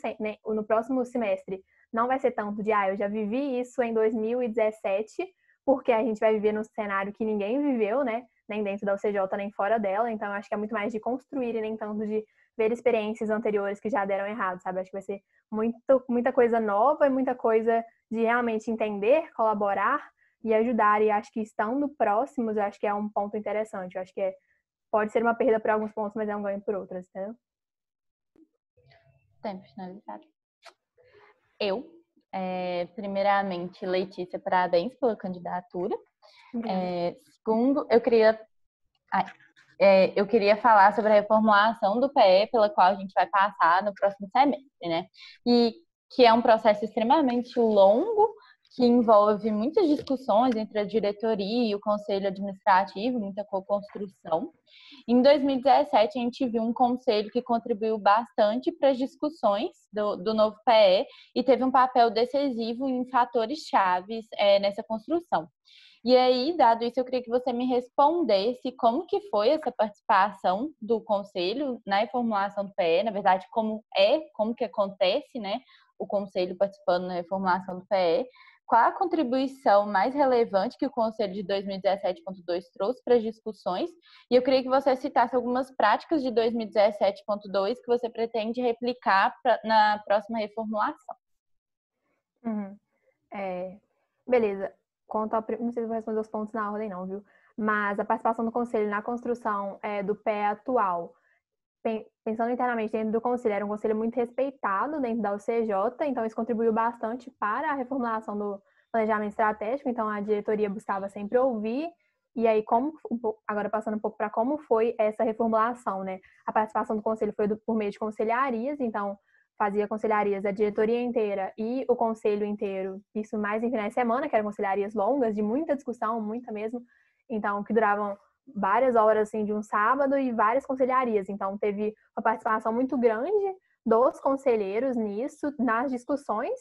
no próximo semestre não vai ser tanto de, eu já vivi isso em 2017, porque a gente vai viver num cenário que ninguém viveu, né? Nem dentro da UCJ, nem fora dela. Então, eu acho que é muito mais de construir e nem tanto de ver experiências anteriores que já deram errado, sabe? Acho que vai ser muita coisa nova e muita coisa de realmente entender, colaborar e ajudar. E acho que estando próximos, eu acho que é um ponto interessante. Eu acho que pode ser uma perda por alguns pontos, mas é um ganho por outros, entendeu? Tempo finalizado. Primeiramente, Letícia, parabéns pela candidatura. Segundo, eu queria... eu queria falar sobre a reformulação do PE, pela qual a gente vai passar no próximo semestre, né? E que é um processo extremamente longo, que envolve muitas discussões entre a diretoria e o conselho administrativo, muita co-construção. Em 2017, a gente viu um conselho que contribuiu bastante para as discussões do novo PE e teve um papel decisivo em fatores chaves nessa construção. E aí, dado isso, eu queria que você me respondesse como que foi essa participação do Conselho na reformulação do PE, na verdade, como que acontece, né, o Conselho participando na reformulação do PE, qual a contribuição mais relevante que o Conselho de 2017.2 trouxe para as discussões, e eu queria que você citasse algumas práticas de 2017.2 que você pretende replicar na próxima reformulação. Uhum. Beleza. Não sei se eu vou responder os pontos na ordem, não, viu? Mas a participação do Conselho na construção do PE atual, pensando internamente dentro do Conselho, era um Conselho muito respeitado dentro da UCJ, então isso contribuiu bastante para a reformulação do planejamento estratégico, então a diretoria buscava sempre ouvir, e aí, agora passando um pouco para como foi essa reformulação, né? A participação do Conselho foi por meio de conselharias, então fazia conselharias a diretoria inteira e o conselho inteiro, isso mais em finais de semana, que eram conselharias longas, de muita discussão, muita mesmo, então que duravam várias horas assim, de um sábado e várias conselharias. Então teve uma participação muito grande dos conselheiros nisso, nas discussões,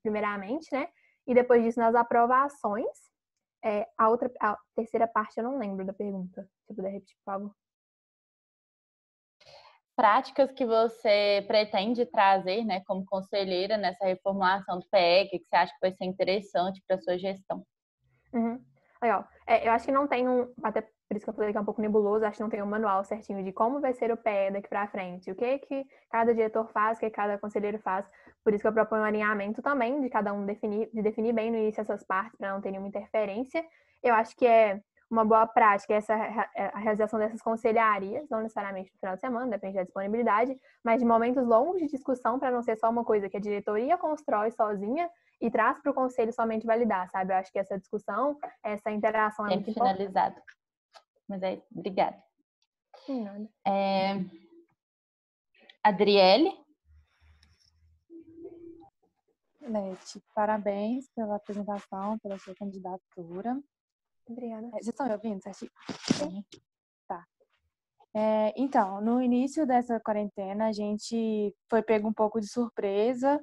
primeiramente, né? E depois disso nas aprovações. A terceira parte eu não lembro da pergunta. Se puder repetir, por favor. Práticas que você pretende trazer, né, como conselheira nessa reformulação do PE, que você acha que vai ser interessante para a sua gestão? Uhum. Legal. Eu acho que não tem até por isso que eu falei que é um pouco nebuloso, acho que não tem um manual certinho de como vai ser o PE daqui para frente, o que cada diretor faz, o que cada conselheiro faz. Por isso que eu proponho um alinhamento também de cada um definir bem no início essas partes para não ter nenhuma interferência. Eu acho que é uma boa prática a realização dessas conselharias, não necessariamente no final de semana, depende da disponibilidade, mas de momentos longos de discussão para não ser só uma coisa que a diretoria constrói sozinha e traz para o conselho somente validar, sabe? Eu acho que essa discussão, essa interação é muito importante. Finalizado. Mas obrigada. Nada. Adriele? Leti, parabéns pela apresentação, pela sua candidatura. Obrigada. Vocês estão me ouvindo certinho? Sim. Tá. Então, no início dessa quarentena, a gente foi pego um pouco de surpresa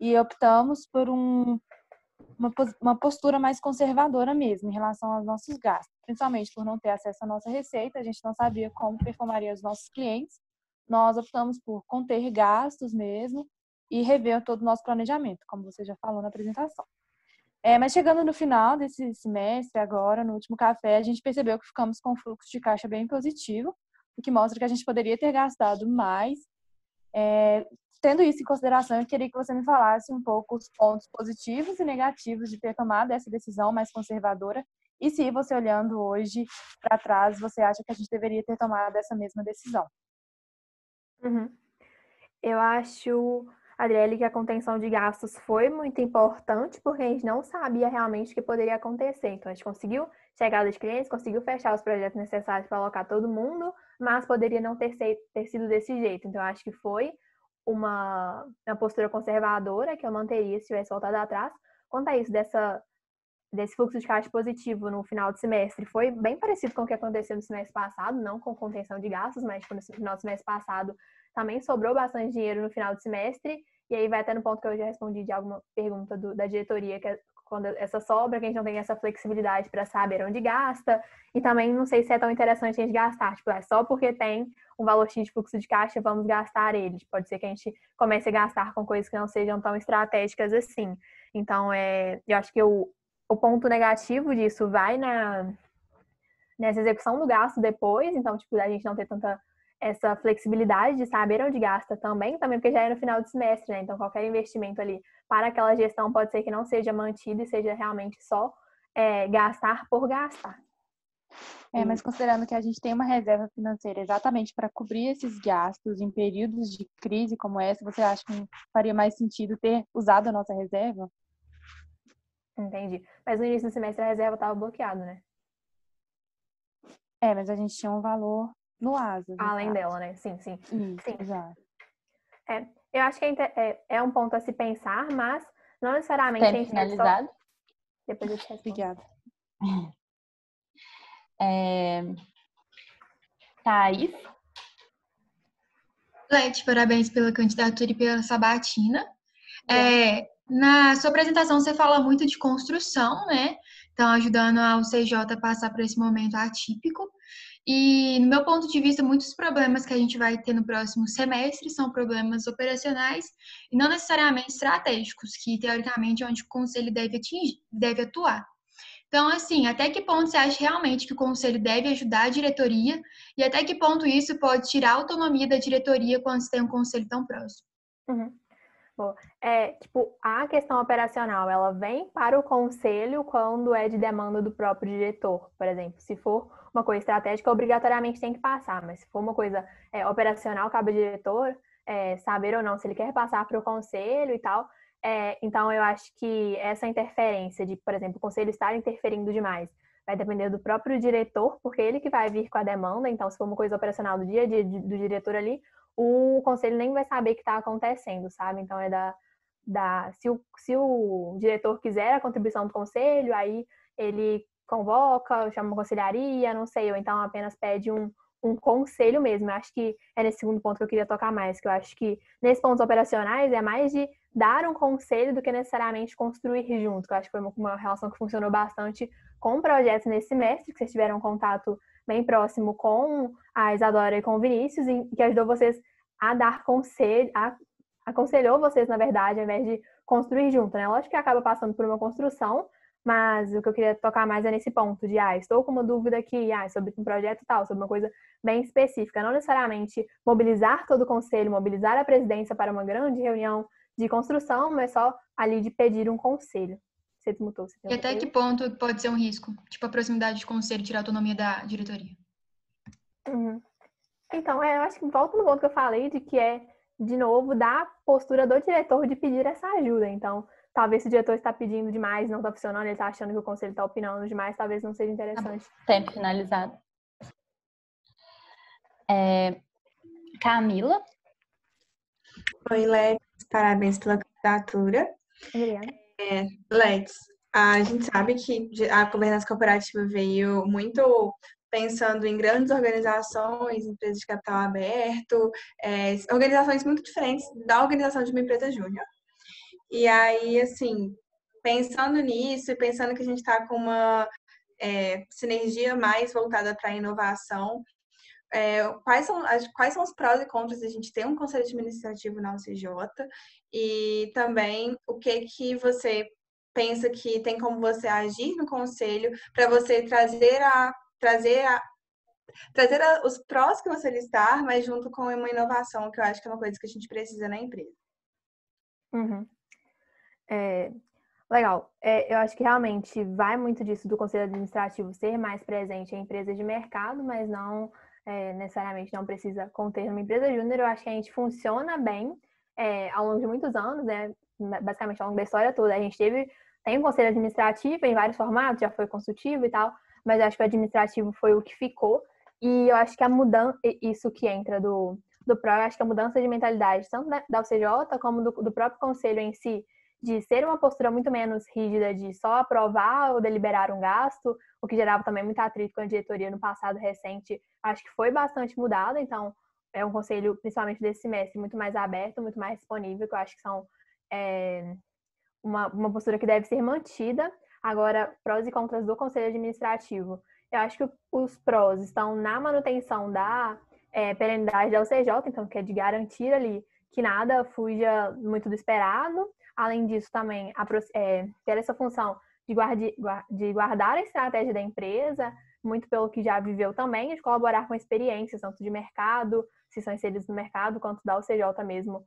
e optamos por uma postura mais conservadora mesmo em relação aos nossos gastos, principalmente por não ter acesso à nossa receita, a gente não sabia como performaria os nossos clientes. Nós optamos por conter gastos mesmo e rever todo o nosso planejamento, como você já falou na apresentação. Mas chegando no final desse semestre, agora, no último café, a gente percebeu que ficamos com um fluxo de caixa bem positivo, o que mostra que a gente poderia ter gastado mais. Tendo isso em consideração, eu queria que você me falasse um pouco os pontos positivos e negativos de ter tomado essa decisão mais conservadora e se você, olhando hoje para trás, você acha que a gente deveria ter tomado essa mesma decisão. Uhum. Eu acho, Adriele, que a contenção de gastos foi muito importante porque a gente não sabia realmente o que poderia acontecer. Então, a gente conseguiu chegar aos clientes, conseguiu fechar os projetos necessários para alocar todo mundo, mas poderia não ter sido desse jeito. Então, eu acho que foi uma postura conservadora que eu manteria se tivesse voltado atrás. Quanto a isso, desse fluxo de caixa positivo no final do semestre, foi bem parecido com o que aconteceu no semestre passado, não com contenção de gastos, mas no final do semestre passado também sobrou bastante dinheiro no final do semestre, e aí vai até no ponto que eu já respondi de alguma pergunta da diretoria, que é quando essa sobra, que a gente não tem essa flexibilidade para saber onde gasta, e também não sei se é tão interessante a gente gastar, tipo, só porque tem um valor X de fluxo de caixa, vamos gastar ele. Pode ser que a gente comece a gastar com coisas que não sejam tão estratégicas assim. Então, eu acho que o ponto negativo disso vai nessa execução do gasto depois, então, tipo, a gente não ter tanta essa flexibilidade de saber onde gasta também porque já é no final do semestre, né? Então, qualquer investimento ali para aquela gestão pode ser que não seja mantido e seja realmente só gastar por gastar. Mas considerando que a gente tem uma reserva financeira exatamente para cobrir esses gastos em períodos de crise como essa, você acha que faria mais sentido ter usado a nossa reserva? Entendi. Mas no início do semestre a reserva estava bloqueada, né? Mas a gente tinha um valor no ASA. Além dela, né? Sim. Isso, Sim. exato. Eu acho que é um ponto a se pensar, mas não necessariamente a Tempo gente deve só... finalizado. Depois eu te respondo. Obrigada. Thaís? Leti, parabéns pela candidatura e pela sabatina. Na sua apresentação, você fala muito de construção, né? Então, ajudando a UCJ a passar por esse momento atípico. E, no meu ponto de vista, muitos problemas que a gente vai ter no próximo semestre são problemas operacionais e não necessariamente estratégicos, que, teoricamente, é onde o conselho deve atuar. Então, assim, até que ponto você acha realmente que o conselho deve ajudar a diretoria e até que ponto isso pode tirar a autonomia da diretoria quando você tem um conselho tão próximo? Bom, a questão operacional, ela vem para o conselho quando é de demanda do próprio diretor, por exemplo. Se for uma coisa estratégica, obrigatoriamente tem que passar, mas se for uma coisa operacional, cabe ao diretor saber ou não se ele quer passar para o conselho e tal. Então, eu acho que essa interferência de, por exemplo, o conselho estar interferindo demais vai depender do próprio diretor, porque ele que vai vir com a demanda. Então, se for uma coisa operacional do dia a dia do diretor ali, o conselho nem vai saber o que está acontecendo, sabe? Então, se o diretor quiser a contribuição do conselho, aí ele convoca, chama uma conselharia, não sei, ou então apenas pede um conselho mesmo. Eu acho que é nesse segundo ponto que eu queria tocar mais, que eu acho que nesses pontos operacionais é mais de dar um conselho do que necessariamente construir junto, que eu acho que foi uma relação que funcionou bastante com projetos nesse semestre, que vocês tiveram contato bem próximo com a Isadora e com o Vinícius, que ajudou vocês a dar conselho, aconselhou vocês, na verdade, ao invés de construir junto, né? Lógico que acaba passando por uma construção, mas o que eu queria tocar mais é nesse ponto de, estou com uma dúvida aqui, sobre um projeto tal, sobre uma coisa bem específica. Não necessariamente mobilizar todo o conselho, mobilizar a presidência para uma grande reunião de construção, mas só ali de pedir um conselho. Você desmutou. E até que ponto pode ser um risco? Tipo, a proximidade de conselho tirar a autonomia da diretoria. Então, eu acho que volta no ponto que eu falei de que de novo, da postura do diretor de pedir essa ajuda. Então, talvez se o diretor está pedindo demais, não está funcionando, ele está achando que o conselho está opinando demais, talvez não seja interessante. Tempo finalizado. Camila? Oi, Lex. Parabéns pela candidatura. Obrigada. Lex, a gente sabe que a governança corporativa veio muito pensando em grandes organizações, empresas de capital aberto, organizações muito diferentes da organização de uma empresa júnior. E aí, assim, pensando nisso e pensando que a gente está com uma sinergia mais voltada para a inovação, quais são os prós e contras de a gente ter um conselho administrativo na UCJ? E também o que você pensa que tem como você agir no conselho para você trazer os prós que você listar, mas junto com uma inovação, que eu acho que é uma coisa que a gente precisa na empresa. Legal. Eu acho que realmente vai muito disso do conselho administrativo ser mais presente em empresas de mercado, mas não necessariamente não precisa conter numa empresa júnior. Eu acho que a gente funciona bem ao longo de muitos anos, né? Basicamente ao longo da história toda. A gente tem um conselho administrativo em vários formatos, já foi consultivo e tal, mas eu acho que o administrativo foi o que ficou. E eu acho que a mudança, isso que entra do PRO, eu acho que a mudança de mentalidade, tanto da UCJ como do próprio conselho em si, de ser uma postura muito menos rígida de só aprovar ou deliberar um gasto, o que gerava também muito atrito com a diretoria no passado recente, acho que foi bastante mudado. Então, é um conselho, principalmente desse semestre, muito mais aberto, muito mais disponível, que eu acho que são uma postura que deve ser mantida. Agora, prós e contras do conselho administrativo. Eu acho que os prós estão na manutenção da perenidade da UCJ, então, que é de garantir ali que nada fuja muito do esperado. Além disso, também ter essa função de guardar a estratégia da empresa, muito pelo que já viveu também, e de colaborar com experiências, tanto de mercado, se são inseridos no mercado, quanto da UCJ mesmo,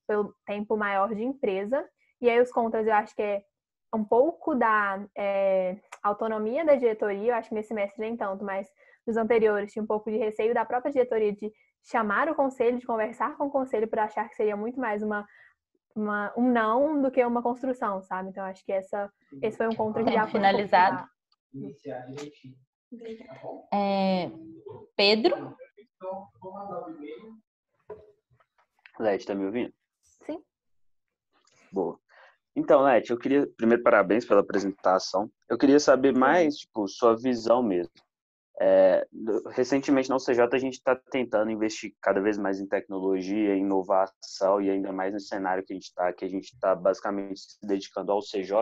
pelo tempo maior de empresa. E aí os contras, eu acho que é um pouco da autonomia da diretoria, eu acho que nesse semestre nem tanto, mas nos anteriores tinha um pouco de receio da própria diretoria de chamar o conselho, de conversar com o conselho, por achar que seria muito mais um não do que uma construção, sabe? Então, acho que esse foi um contra que já foi finalizado. Pedro? Leti, tá me ouvindo? Sim. Boa. Então, Leti, eu queria, primeiro, parabéns pela apresentação. Eu queria saber mais, tipo, sua visão mesmo. Recentemente, na UCJ, a gente está tentando investir cada vez mais em tecnologia, em inovação, e ainda mais no cenário que a gente está basicamente se dedicando ao CJ,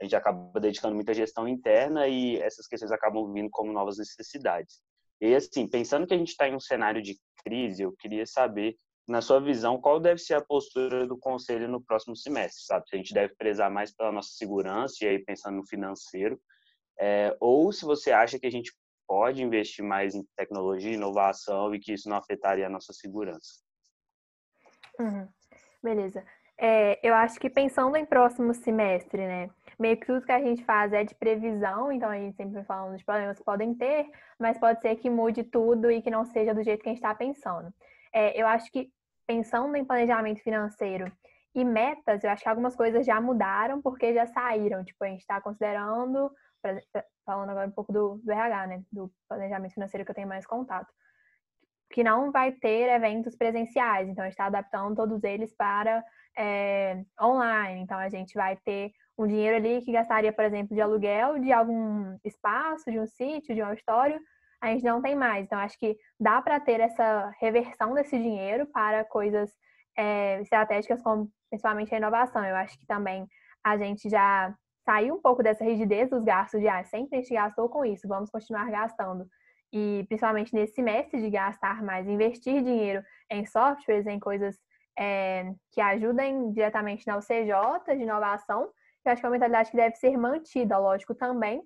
a gente acaba dedicando muita gestão interna e essas questões acabam vindo como novas necessidades. E, assim, pensando que a gente está em um cenário de crise, eu queria saber, na sua visão, qual deve ser a postura do Conselho no próximo semestre, sabe? Se a gente deve prezar mais pela nossa segurança, e aí pensando no financeiro, ou se você acha que a gente pode investir mais em tecnologia e inovação e que isso não afetaria a nossa segurança. Beleza. Eu acho que pensando em próximo semestre, né? Meio que tudo que a gente faz é de previsão, então a gente sempre vai falando de problemas que podem ter, mas pode ser que mude tudo e que não seja do jeito que a gente está pensando. Eu acho que pensando em planejamento financeiro e metas, eu acho que algumas coisas já mudaram porque já saíram. Tipo, a gente está considerando, falando agora um pouco do RH, né? Do planejamento financeiro que eu tenho mais contato, que não vai ter eventos presenciais. Então, a gente está adaptando todos eles para online. Então, a gente vai ter um dinheiro ali que gastaria, por exemplo, de aluguel de algum espaço, de um sítio, de um auditório, a gente não tem mais. Então, acho que dá para ter essa reversão desse dinheiro para coisas estratégicas, como principalmente a inovação. Eu acho que também a gente já saiu um pouco dessa rigidez dos gastos de sempre a gente gastou com isso, vamos continuar gastando. E principalmente nesse semestre de gastar mais, investir dinheiro em softwares, em coisas que ajudem diretamente na UCJ, de inovação, eu acho que é uma mentalidade que deve ser mantida, lógico, também,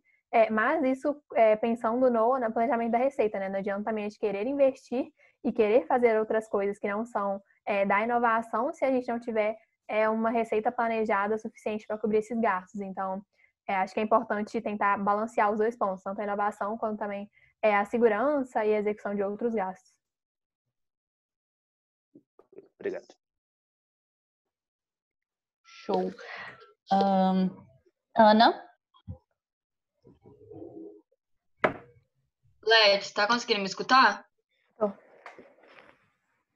mas isso pensando no planejamento da receita, né? Não adianta também a gente querer investir e querer fazer outras coisas que não são da inovação se a gente não tiver uma receita planejada suficiente para cobrir esses gastos. Então, acho que é importante tentar balancear os dois pontos, tanto a inovação quanto também a segurança e a execução de outros gastos. Obrigado. Show. Ana? Leti, tá conseguindo me escutar? Tô.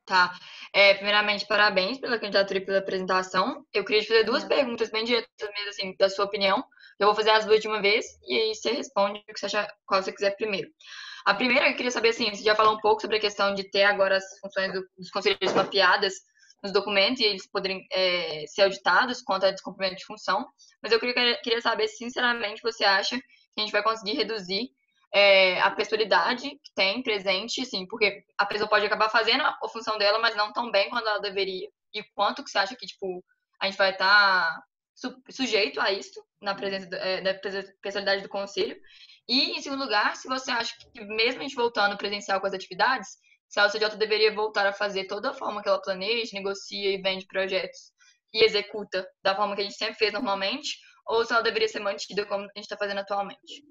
Tá. Primeiramente, parabéns pela candidatura e pela apresentação. Eu queria te fazer duas perguntas bem diretas mesmo, assim, da sua opinião. Eu vou fazer as duas de uma vez e aí você responde o que você acha, qual você quiser primeiro. A primeira, eu queria saber, assim, você já falou um pouco sobre a questão de ter agora as funções dos conselheiros mapeadas nos documentos e eles poderem ser auditados quanto a descumprimento de função. Mas eu queria saber, sinceramente, você acha que a gente vai conseguir reduzir a pessoalidade que tem presente, assim, porque a pessoa pode acabar fazendo a função dela, mas não tão bem quanto ela deveria. E quanto que você acha que, tipo, a gente vai estar sujeito a isso na presença da pessoalidade do conselho? E, em segundo lugar, se você acha que mesmo a gente voltando presencial com as atividades, se a UCJ deveria voltar a fazer toda a forma que ela planeja, negocia e vende projetos e executa da forma que a gente sempre fez normalmente, ou se ela deveria ser mantida como a gente está fazendo atualmente.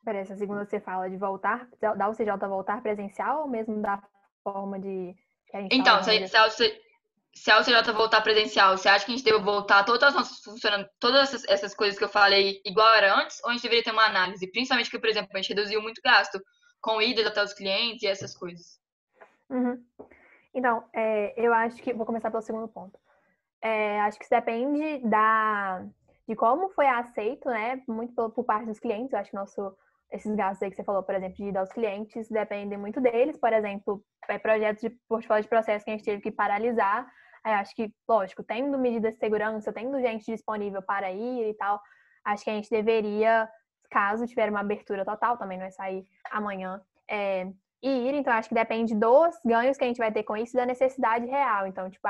Peraí, essa segunda você fala de voltar, da UCJ voltar presencial ou mesmo da forma de que a gente Então, se a UCJ voltar presencial, você acha que a gente deve voltar todas as nossas funcionando, todas essas coisas que eu falei igual era antes, ou a gente deveria ter uma análise? Principalmente que, por exemplo, a gente reduziu muito gasto com idas até os clientes e essas coisas. Então, eu acho que vou começar pelo segundo ponto. Acho que isso depende de como foi aceito, né? Muito por parte dos clientes. Eu acho que esses gastos aí que você falou, por exemplo, de ida aos clientes, dependem muito deles. Por exemplo, projetos de portfólio de processo que a gente teve que paralisar. Acho que, lógico, tendo medidas de segurança, tendo gente disponível para ir e tal, acho que a gente deveria, caso tiver uma abertura total, também não vai sair amanhã, e ir. Então, acho que depende dos ganhos que a gente vai ter com isso e da necessidade real. Então, tipo,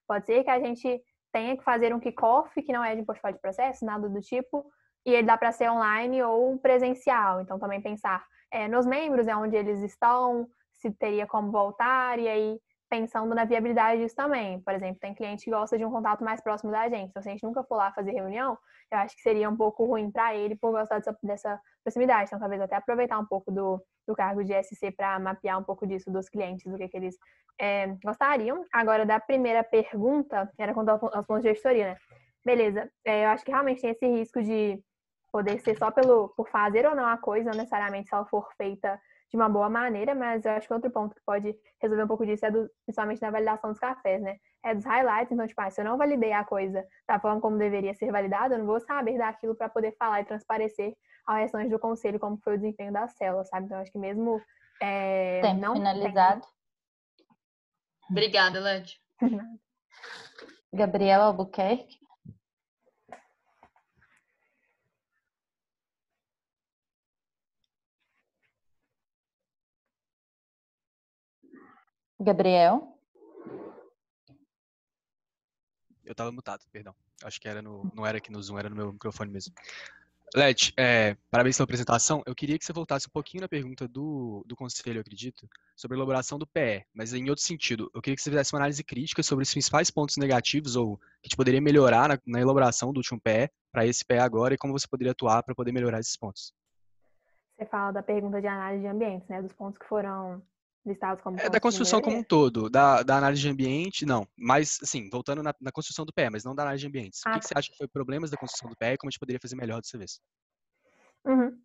pode ser que a gente tenha que fazer um kickoff que não é de portfólio de processo, nada do tipo, e ele dá para ser online ou presencial. Então, também pensar nos membros, onde eles estão, se teria como voltar, e aí pensando na viabilidade disso também. Por exemplo, tem cliente que gosta de um contato mais próximo da gente. Então, se a gente nunca for lá fazer reunião, eu acho que seria um pouco ruim para ele por gostar dessa proximidade. Então, talvez até aproveitar um pouco do cargo de SC para mapear um pouco disso dos clientes, do que eles gostariam. Agora, da primeira pergunta, era quanto aos pontos de gestoria, né? Beleza. Eu acho que realmente tem esse risco de poder ser só por fazer ou não a coisa, não necessariamente se ela for feita de uma boa maneira, mas eu acho que outro ponto que pode resolver um pouco disso é principalmente na validação dos cafés, né? É dos highlights, então, tipo, se eu não validei a coisa da forma como deveria ser validada, eu não vou saber daquilo para poder falar e transparecer ao restante do conselho como foi o desempenho da célula, sabe? Então, acho que mesmo Tempo não finalizado. Obrigada, Led. Gabriel Albuquerque. Gabriel. Eu estava mutado, perdão. Acho que não era aqui no Zoom, era no meu microfone mesmo. Let, parabéns pela apresentação. Eu queria que você voltasse um pouquinho na pergunta do conselho, eu acredito, sobre a elaboração do PE, mas em outro sentido. Eu queria que você fizesse uma análise crítica sobre os principais pontos negativos ou que a gente poderia melhorar na elaboração do último PE para esse PE agora e como você poderia atuar para poder melhorar esses pontos. Você fala da pergunta de análise de ambientes, né? Dos pontos que foram listados como pontos Da construção de como um melhoria. todo, da análise de ambiente, não. Mas, assim, voltando na construção do PE, mas não da análise de ambientes. O que você acha que foi problemas da construção do PE e como a gente poderia fazer melhor dessa vez? Uhum.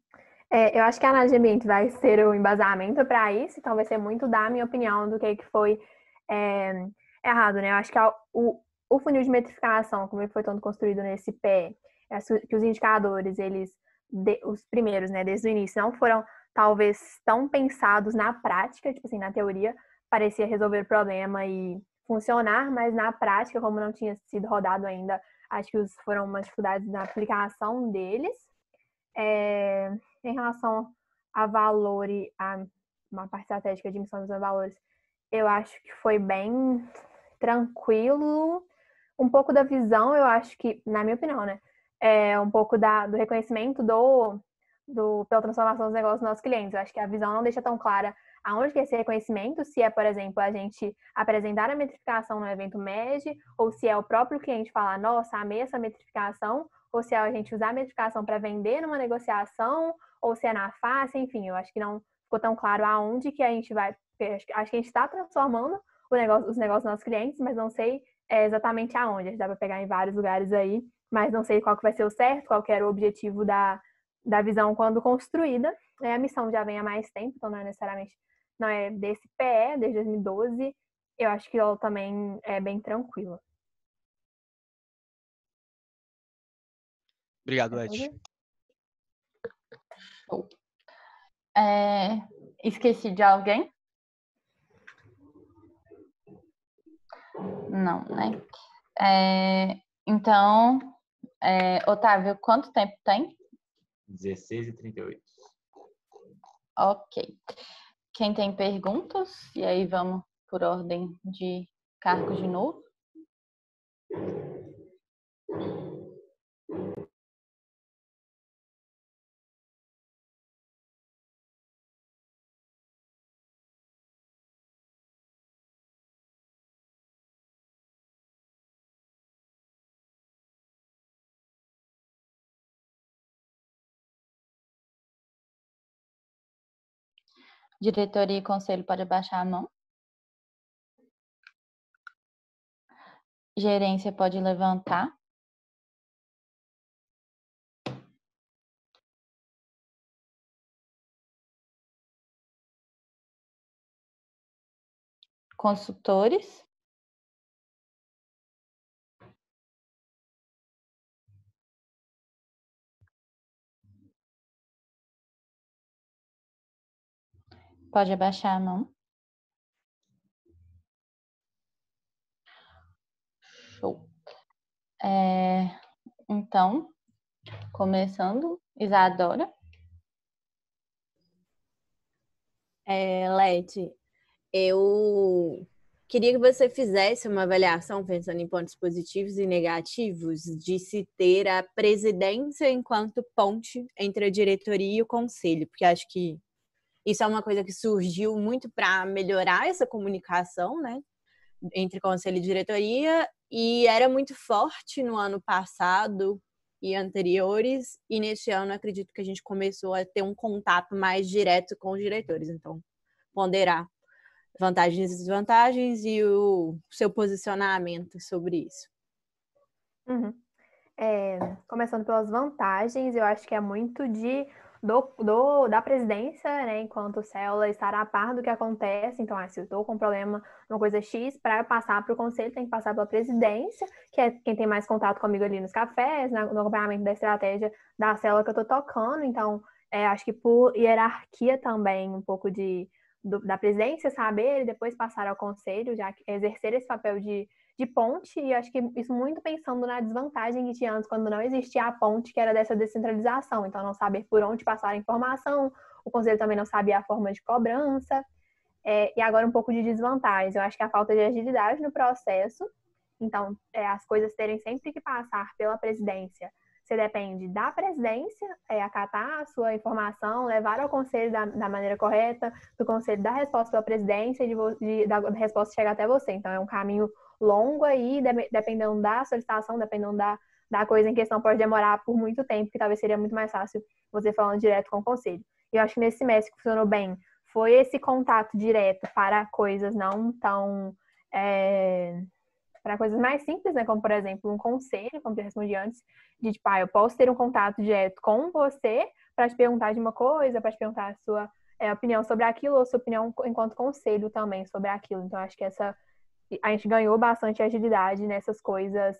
Eu acho que a análise de ambiente vai ser o embasamento para isso, então vai ser muito da minha opinião do que foi errado, né? Eu acho que o funil de metrificação, como ele foi todo construído nesse PE, que os indicadores, os primeiros, né, desde o início, não foram talvez tão pensados na prática, tipo assim, na teoria, parecia resolver o problema e funcionar, mas na prática, como não tinha sido rodado ainda, acho que foram umas dificuldades na aplicação deles. Em relação a valores, a uma parte estratégica de emissão de valores, eu acho que foi bem tranquilo. Um pouco da visão, eu acho que, na minha opinião, né? Um pouco do reconhecimento pela transformação dos negócios dos nossos clientes. Eu acho que a visão não deixa tão clara aonde que é esse reconhecimento, se é, por exemplo, a gente apresentar a metrificação no evento MED, ou se é o próprio cliente falar, nossa, amei essa metrificação, ou se é a gente usar a metrificação para vender numa negociação, ou se é na face, enfim, eu acho que não ficou tão claro aonde que a gente vai. Acho que a gente está transformando os negócios dos nossos clientes, mas não sei exatamente aonde. A gente dá para pegar em vários lugares aí, mas não sei qual que vai ser o certo, qual que era o objetivo da visão quando construída. A missão já vem há mais tempo, então não é desse PE, desde 2012. Eu acho que ela também é bem tranquila. Obrigado, Ed. Esqueci de alguém? Não, né? Então, Otávio, quanto tempo tem? 16h38. Ok. Quem tem perguntas? E aí vamos por ordem de cargos de novo. Diretoria e conselho pode abaixar a mão. Gerência pode levantar. Consultores. Pode abaixar a mão. Show. Então, começando, Isadora. Leti, eu queria que você fizesse uma avaliação, pensando em pontos positivos e negativos, de se ter a presidência enquanto ponte entre a diretoria e o conselho, porque acho que isso é uma coisa que surgiu muito para melhorar essa comunicação, né, entre conselho e diretoria, e era muito forte no ano passado e anteriores, e neste ano acredito que a gente começou a ter um contato mais direto com os diretores, então ponderar vantagens e desvantagens e o seu posicionamento sobre isso. Uhum. Começando pelas vantagens, eu acho que é muito da presidência, né, enquanto célula, estar a par do que acontece. Então, se eu estou com um problema, uma coisa X, para passar para o conselho, tem que passar pela presidência, que é quem tem mais contato comigo ali nos cafés, no acompanhamento da estratégia da célula que eu estou tocando. Então, acho que por hierarquia também, um pouco da presidência saber e depois passar ao conselho, já que exercer esse papel de ponte, e acho que isso muito pensando na desvantagem que tinha antes, quando não existia a ponte, que era dessa descentralização. Então, não saber por onde passar a informação, o conselho também não sabia a forma de cobrança, e agora um pouco de desvantagem. Eu acho que a falta de agilidade no processo, então, as coisas terem sempre que passar pela presidência, você depende da presidência, acatar a sua informação, levar ao conselho da maneira correta, do conselho dar resposta pela presidência e da resposta chegar até você. Então, é um caminho longo aí, dependendo da solicitação, dependendo da coisa em questão, pode demorar por muito tempo, que talvez seria muito mais fácil você falando direto com o conselho. E eu acho que nesse semestre que funcionou bem foi esse contato direto para coisas não tão... para coisas mais simples, né? Como, por exemplo, um conselho, como eu respondi antes, de tipo, eu posso ter um contato direto com você para te perguntar de uma coisa, para te perguntar a sua opinião sobre aquilo, ou sua opinião enquanto conselho também sobre aquilo. Então, acho que a gente ganhou bastante agilidade nessas coisas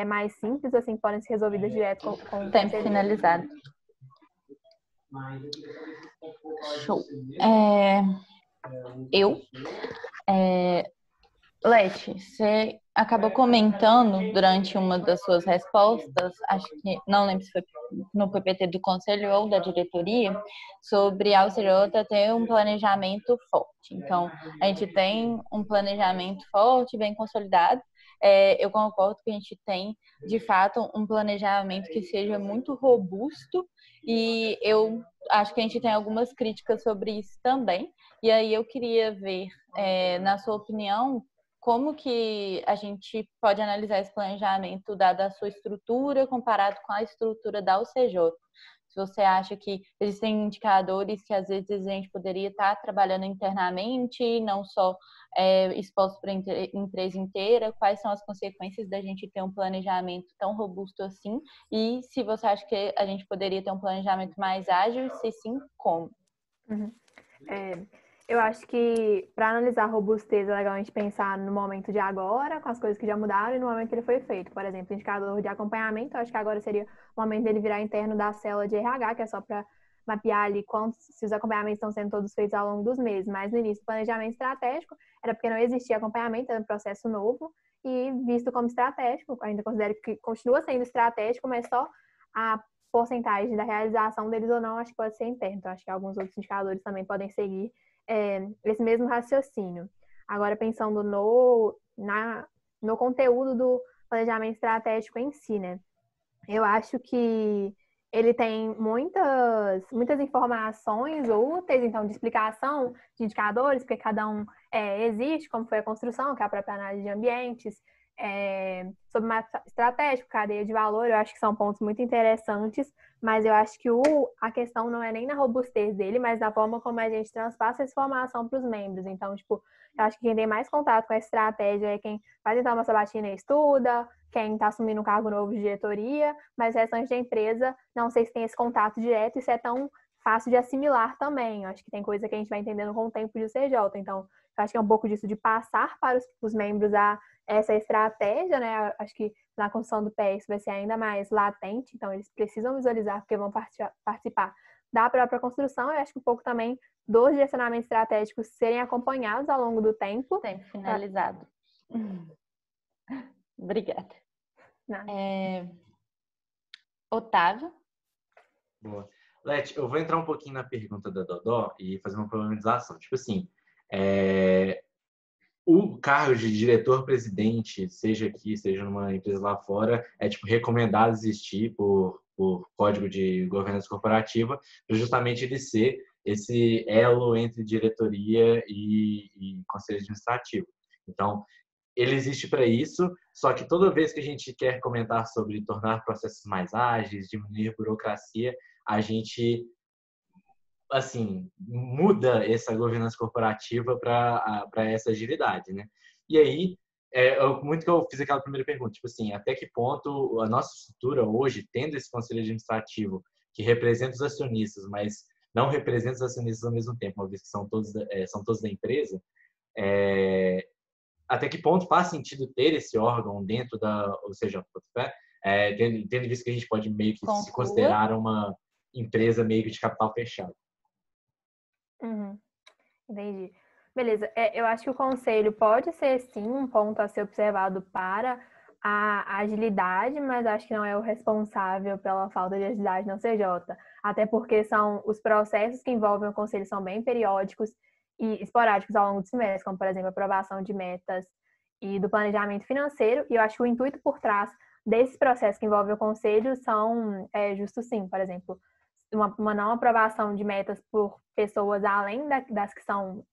mais simples, assim, que podem ser resolvidas direto com o Tempo finalizado. Show. Leti, você acabou comentando durante uma das suas respostas, acho que, não lembro se foi no PPT do Conselho ou da diretoria, sobre a UCJ ter um planejamento forte. Então, a gente tem um planejamento forte, bem consolidado. Eu concordo que a gente tem, de fato, um planejamento que seja muito robusto, e eu acho que a gente tem algumas críticas sobre isso também. E aí eu queria ver, na sua opinião, como que a gente pode analisar esse planejamento dada a sua estrutura comparado com a estrutura da UCJ? Se você acha que existem indicadores que às vezes a gente poderia estar trabalhando internamente, não só exposto para a empresa inteira, quais são as consequências da gente ter um planejamento tão robusto assim? E se você acha que a gente poderia ter um planejamento mais ágil, se sim, como? Eu acho que para analisar a robustez é legal a gente pensar no momento de agora, com as coisas que já mudaram e no momento que ele foi feito. Por exemplo, indicador de acompanhamento, eu acho que agora seria o momento dele virar interno da célula de RH, que é só para mapear ali se os acompanhamentos estão sendo todos feitos ao longo dos meses. Mas no início, o planejamento estratégico era porque não existia acompanhamento, era um processo novo e visto como estratégico, ainda considero que continua sendo estratégico, mas só a porcentagem da realização deles ou não, acho que pode ser interno. Então, acho que alguns outros indicadores também podem seguir esse mesmo raciocínio. Agora, pensando no conteúdo do planejamento estratégico em si, né? Eu acho que ele tem muitas informações úteis, então, de explicação de indicadores, porque cada um existe, como foi a construção, que é a própria análise de ambientes, sobre mapa estratégico, cadeia de valor, eu acho que são pontos muito interessantes, mas eu acho que a questão não é nem na robustez dele, mas na forma como a gente transpassa essa informação para os membros. Então, tipo, eu acho que quem tem mais contato com a estratégia é quem vai tentar uma sabatina e estuda, quem está assumindo um cargo novo de diretoria, mas o restante da empresa, não sei se tem esse contato direto e se é tão fácil de assimilar também. Eu acho que tem coisa que a gente vai entendendo com o tempo de CJ. Então, eu acho que é um pouco disso de passar para os membros essa estratégia, né? Acho que na construção do PS vai ser ainda mais latente, então eles precisam visualizar porque vão participar da própria construção. Eu acho que um pouco também dos direcionamentos estratégicos serem acompanhados ao longo do tempo. Tempo finalizado. Obrigada. Otávio? Boa. Leti, eu vou entrar um pouquinho na pergunta da Dodó e fazer uma problematização. Tipo assim, o cargo de diretor-presidente, seja aqui, seja numa empresa lá fora, é tipo recomendado existir por código de governança corporativa, para justamente ele ser esse elo entre diretoria e conselho administrativo. Então, ele existe para isso, só que toda vez que a gente quer comentar sobre tornar processos mais ágeis, diminuir burocracia, a gente assim, muda essa governança corporativa para essa agilidade, né? E aí, muito que eu fiz aquela primeira pergunta, tipo assim, até que ponto a nossa estrutura hoje, tendo esse conselho administrativo que representa os acionistas, mas não representa os acionistas ao mesmo tempo, uma vez que são todos da empresa, até que ponto faz sentido ter esse órgão dentro ou seja, tendo visto que a gente pode meio que se considerar uma empresa meio que de capital fechado. Entendi. Beleza. Eu acho que o conselho pode ser, sim, um ponto a ser observado para a agilidade, mas acho que não é o responsável pela falta de agilidade no CJ. Até porque os processos que envolvem o conselho são bem periódicos e esporádicos ao longo do semestre, como, por exemplo, a aprovação de metas e do planejamento financeiro. E eu acho que o intuito por trás desses processos que envolvem o conselho são justos, sim. Por exemplo, uma não aprovação de metas por pessoas além das que são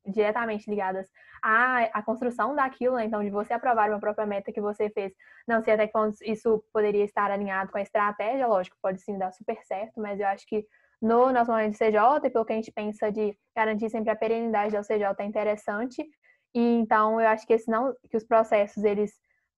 diretamente ligadas à construção daquilo, né? Então, de você aprovar uma própria meta que você fez, não sei até que ponto isso poderia estar alinhado com a estratégia, lógico, pode sim dar super certo, mas eu acho que no nosso momento de CJ, e pelo que a gente pensa de garantir sempre a perenidade da CJ é interessante, e então eu acho que que os processos, eles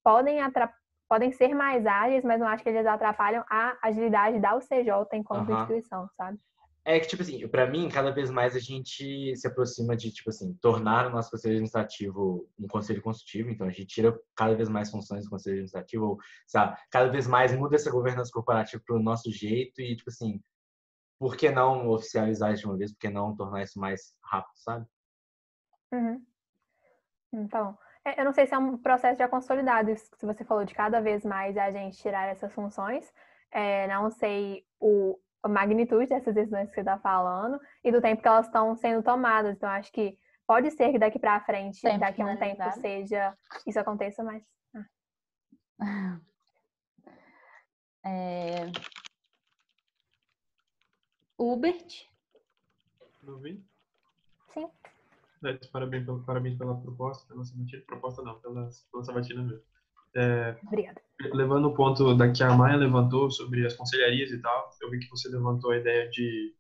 podem ser mais ágeis, mas não acho que eles atrapalham a agilidade da UCJ enquanto instituição, sabe? É que, tipo assim, pra mim, cada vez mais a gente se aproxima de, tipo assim, tornar o nosso conselho administrativo um conselho consultivo, então a gente tira cada vez mais funções do conselho administrativo, ou, sabe, cada vez mais muda essa governança corporativa pro nosso jeito e, tipo assim, por que não oficializar isso de uma vez? Por que não tornar isso mais rápido, sabe? Então, eu não sei se é um processo já consolidado, isso que você falou de cada vez mais a gente tirar essas funções. Não sei a magnitude dessas decisões que você está falando e do tempo que elas estão sendo tomadas. Então, acho que pode ser que daqui para frente, daqui a um tempo, isso aconteça, mas... Hubert? Me ouvindo? Sim. Parabéns pela proposta, pela sabatina. Proposta não, pela sabatina mesmo. Obrigada. Levando o ponto da que a Maia levantou sobre as conselharias e tal, eu vi que você levantou a ideia de,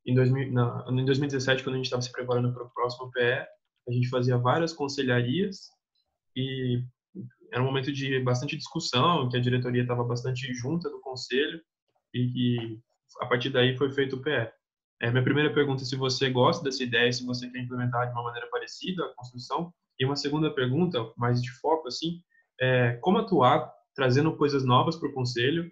em 2017, quando a gente estava se preparando para o próximo PE, a gente fazia várias conselharias e era um momento de bastante discussão, que a diretoria estava bastante junta do conselho e a partir daí foi feito o PE. Minha primeira pergunta é se você gosta dessa ideia, se você quer implementar de uma maneira parecida a construção. E uma segunda pergunta, mais de foco, assim, como atuar trazendo coisas novas para o conselho,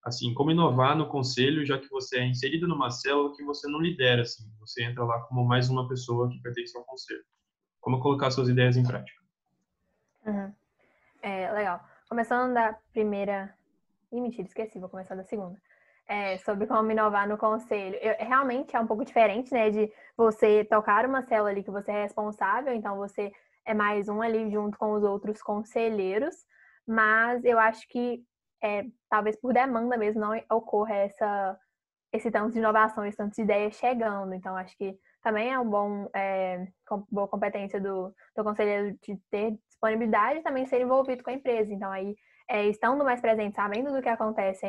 assim, como inovar no conselho, já que você é inserido numa célula que você não lidera, assim, você entra lá como mais uma pessoa que pertence ao conselho. Como colocar suas ideias em prática? Legal. Começando da primeira... mentira, esqueci, vou começar da segunda. Sobre como inovar no conselho. Realmente é um pouco diferente, né, de você tocar uma célula ali que você é responsável, então você é mais um ali junto com os outros conselheiros, mas eu acho que talvez por demanda mesmo não ocorra esse tanto de inovação, esse tanto de ideias chegando. Então acho que também é boa competência do conselheiro de ter disponibilidade e também ser envolvido com a empresa. Então aí, estando mais presente, sabendo do que acontece,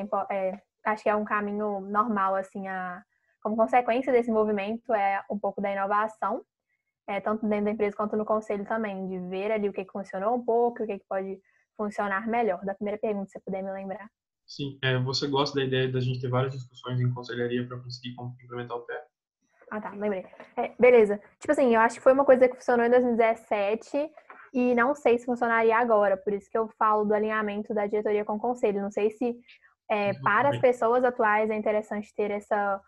acho que é um caminho normal, assim, como consequência desse movimento, um pouco da inovação, tanto dentro da empresa quanto no conselho também, de ver ali o que funcionou um pouco, o que pode funcionar melhor. Da primeira pergunta, se você puder me lembrar. Sim, você gosta da ideia da gente ter várias discussões em conselharia para conseguir implementar o PE? Ah, tá, lembrei. Beleza. Tipo assim, eu acho que foi uma coisa que funcionou em 2017 e não sei se funcionaria agora, por isso que eu falo do alinhamento da diretoria com o conselho. Não sei se para as pessoas atuais é interessante ter essa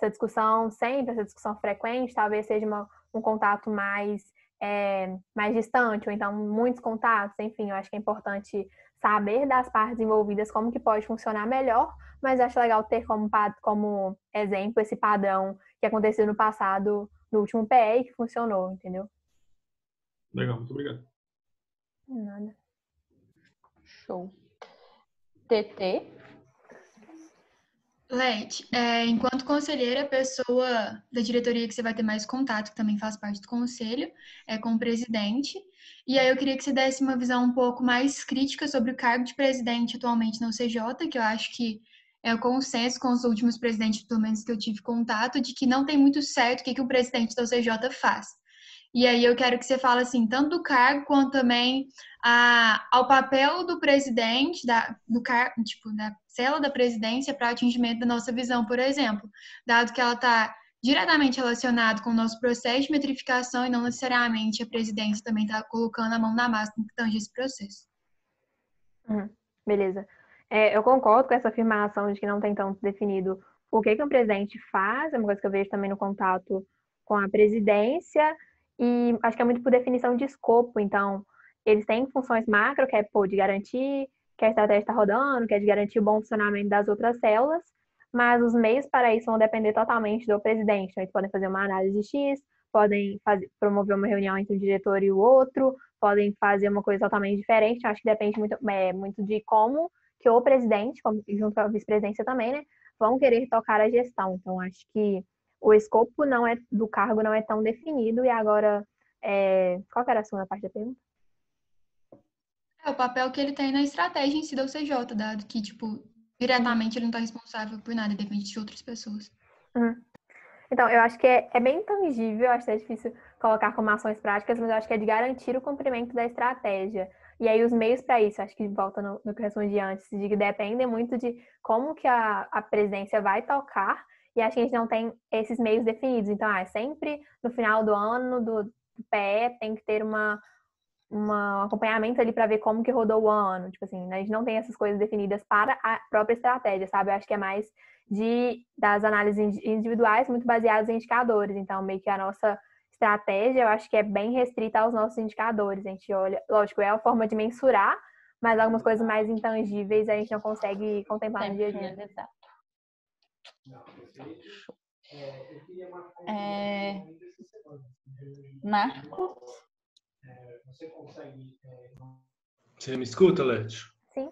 discussão sempre, essa discussão frequente, talvez seja um contato mais distante, ou então muitos contatos, enfim, eu acho que é importante saber das partes envolvidas como que pode funcionar melhor, mas acho legal ter como exemplo esse padrão que aconteceu no passado, no último PE, que funcionou, entendeu? Legal, muito obrigado. Nada. Show. TT? Leti, enquanto conselheira, a pessoa da diretoria que você vai ter mais contato, que também faz parte do conselho, é com o presidente. E aí eu queria que você desse uma visão um pouco mais crítica sobre o cargo de presidente atualmente na UCJ, que eu acho que é o consenso com os últimos presidentes, pelo menos que eu tive contato, de que não tem muito certo o que o presidente da UCJ faz. E aí eu quero que você fale assim, tanto do cargo quanto também ao papel do presidente, da célula da presidência para atingimento da nossa visão, por exemplo, dado que ela está diretamente relacionada com o nosso processo de metrificação e não necessariamente a presidência também está colocando a mão na massa no que tange esse processo. Beleza. Eu concordo com essa afirmação de que não tem tanto definido o que um presidente faz, é uma coisa que eu vejo também no contato com a presidência, e acho que é muito por definição de escopo. Então, eles têm funções macro, que é de garantir que a estratégia está rodando, que é de garantir o bom funcionamento das outras células, mas os meios para isso vão depender totalmente do presidente. Então, eles podem fazer uma análise X, podem promover uma reunião entre um diretor e o outro, podem fazer uma coisa totalmente diferente. Então, acho que depende muito de como que o presidente, junto com a vice-presidência também, né, vão querer tocar a gestão. Então, acho que o escopo do cargo não é tão definido. E agora, qual que era a segunda parte da pergunta? O papel que ele tem na estratégia em si da UCJ, dado que, diretamente ele não está responsável por nada, depende de outras pessoas. Então, eu acho que é bem tangível, acho que é difícil colocar como ações práticas, mas eu acho que é de garantir o cumprimento da estratégia. E aí, os meios para isso, acho que volta no que eu respondi antes, de que depende muito de como que a presidência vai tocar, e acho que a gente não tem esses meios definidos. Então, sempre no final do ano do PE tem que ter um acompanhamento ali para ver como que rodou o ano. Tipo assim, a gente não tem essas coisas definidas para a própria estratégia, sabe? Eu acho que é mais das análises individuais muito baseadas em indicadores. Então, meio que a nossa estratégia, eu acho que é bem restrita aos nossos indicadores. A gente olha, lógico, é a forma de mensurar, mas algumas coisas mais intangíveis a gente não consegue contemplar no dia a dia. Exato. Marcos? Você me escuta, Leti? Sim.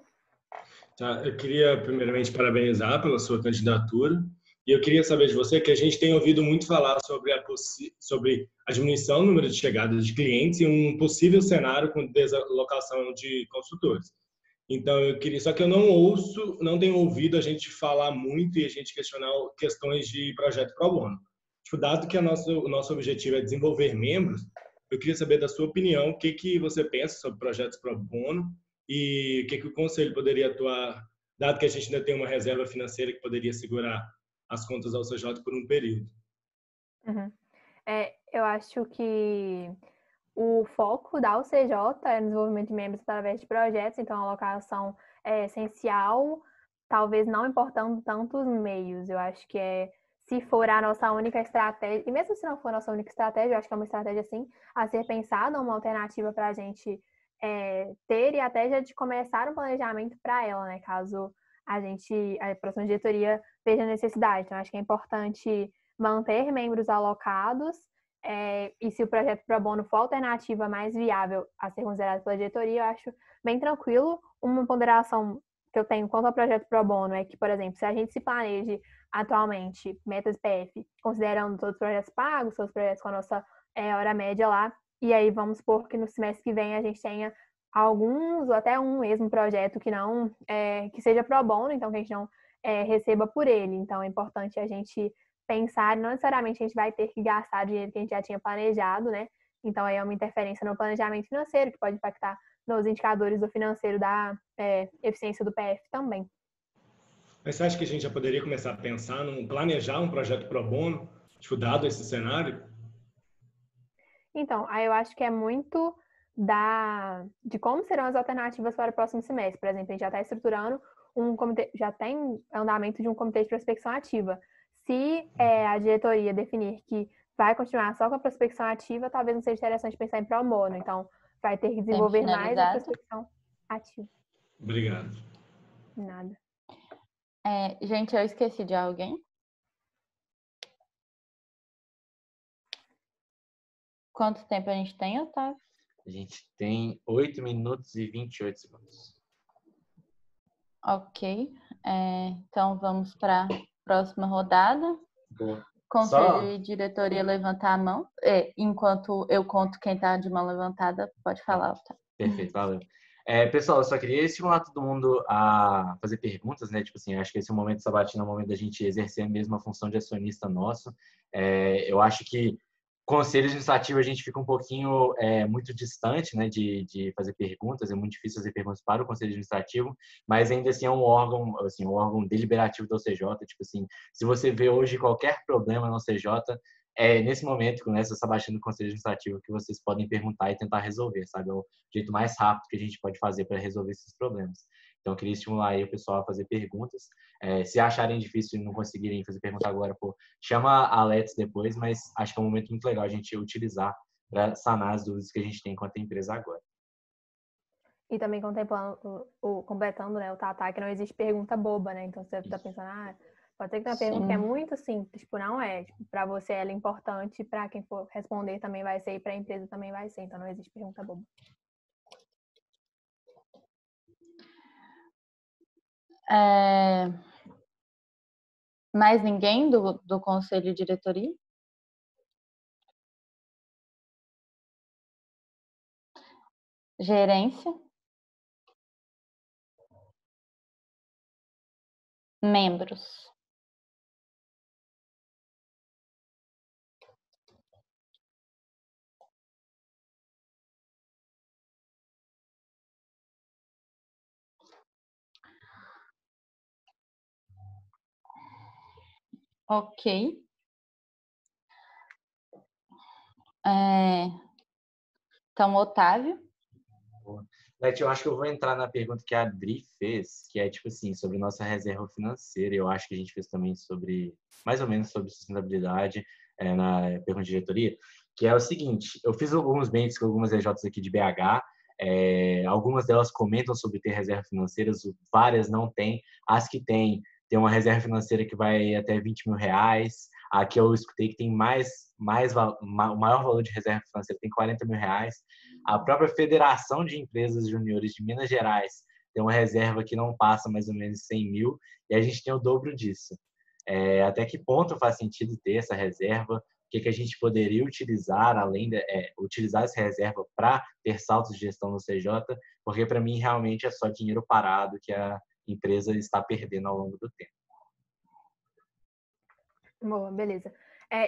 Tá, eu queria primeiramente parabenizar pela sua candidatura. E eu queria saber de você que a gente tem ouvido muito falar sobre a diminuição do número de chegadas de clientes e um possível cenário com deslocação de consultores. Então, só que eu não tenho ouvido a gente falar muito e a gente questionar questões de projeto pro bono. Dado que o nosso objetivo é desenvolver membros, eu queria saber da sua opinião, o que você pensa sobre projetos pro bono e o que o conselho poderia atuar, dado que a gente ainda tem uma reserva financeira que poderia segurar as contas da UCJ por um período. Eu acho que o foco da UCJ é no desenvolvimento de membros através de projetos, então a alocação é essencial, talvez não importando tanto os meios. Eu acho que se for a nossa única estratégia, e mesmo se não for a nossa única estratégia, eu acho que é uma estratégia, assim, a ser pensada, uma alternativa para a gente ter e até já de começar um planejamento para ela, né? Caso a próxima diretoria veja necessidade. Então, acho que é importante manter membros alocados, e se o projeto pro bono for a alternativa mais viável a ser considerada pela diretoria, eu acho bem tranquilo. Uma ponderação que eu tenho quanto ao projeto pro bono é que, por exemplo, se a gente se planeje atualmente, metas PF, considerando todos os projetos pagos, todos os projetos com a nossa hora média lá, e aí vamos supor que no semestre que vem a gente tenha alguns ou até um mesmo projeto que seja pro bono, então que a gente não receba por ele. Então é importante a gente pensar, não necessariamente a gente vai ter que gastar dinheiro que a gente já tinha planejado, né? Então aí é uma interferência no planejamento financeiro que pode impactar nos indicadores do financeiro da eficiência do PF também. Mas você acha que a gente já poderia começar a pensar planejar um projeto pro bono, dado esse cenário? Então, aí eu acho que é muito de como serão as alternativas para o próximo semestre. Por exemplo, a gente já está estruturando um comitê, já tem andamento de um comitê de prospecção ativa. Se a diretoria definir que vai continuar só com a prospecção ativa, talvez não seja interessante pensar em pro bono. Então, vai ter que desenvolver mais a prospecção ativa. Obrigado. Nada. Gente, eu esqueci de alguém? Quanto tempo a gente tem, Otávio? A gente tem 8 minutos e 28 segundos. Ok. Então, vamos para a próxima rodada. Boa. Conselho e diretoria levantar a mão. Enquanto eu conto quem está de mão levantada, pode falar, Otávio. Perfeito, valeu. Pessoal, eu só queria estimular todo mundo a fazer perguntas, né? Acho que esse momento sabatina é o momento da gente exercer mesmo a função de acionista nosso. Eu acho que Conselho administrativo a gente fica um pouquinho muito distante, né, de fazer perguntas, é muito difícil fazer perguntas para o Conselho Administrativo, mas ainda assim é um órgão, assim, um órgão deliberativo do CJ, tipo assim, se você vê hoje qualquer problema no CJ, é nesse momento, né, essa sabatina do Conselho Administrativo que vocês podem perguntar e tentar resolver, sabe? É o jeito mais rápido que a gente pode fazer para resolver esses problemas. Então, eu queria estimular aí o pessoal a fazer perguntas. Se acharem difícil e não conseguirem fazer pergunta agora, pô, chama a Let's depois, mas acho que é um momento muito legal a gente utilizar para sanar as dúvidas que a gente tem enquanto empresa agora. E também contemplando, completando, né, o Tatá, que não existe pergunta boba, né? Então você tá pensando, pode ser que tenha uma pergunta que é muito simples, tipo, não é. Tipo, para você ela é importante, para quem for responder também vai ser, e para a empresa também vai ser. Então não existe pergunta boba. Mais ninguém do Conselho de Diretoria? Gerência? Membros? Ok. Então, Otávio? Leti, eu acho que eu vou entrar na pergunta que a Adri fez, que é tipo assim, sobre nossa reserva financeira. Eu acho que a gente fez também sobre, mais ou menos sobre sustentabilidade na pergunta de diretoria, que é o seguinte, eu fiz alguns benches com algumas EJs aqui de BH, algumas delas comentam sobre ter reserva financeiras, várias não têm. As que têm, tem uma reserva financeira que vai até R$20.000. Aqui eu escutei que tem o maior valor de reserva financeira tem R$40.000. A própria Federação de Empresas Juniores de Minas Gerais tem uma reserva que não passa mais ou menos 100 mil, e a gente tem o dobro disso. Até que ponto faz sentido ter essa reserva? O que a gente poderia utilizar, além de utilizar essa reserva para ter saltos de gestão no CJ? Porque, para mim, realmente é só dinheiro parado que a empresa está perdendo ao longo do tempo. Boa, beleza.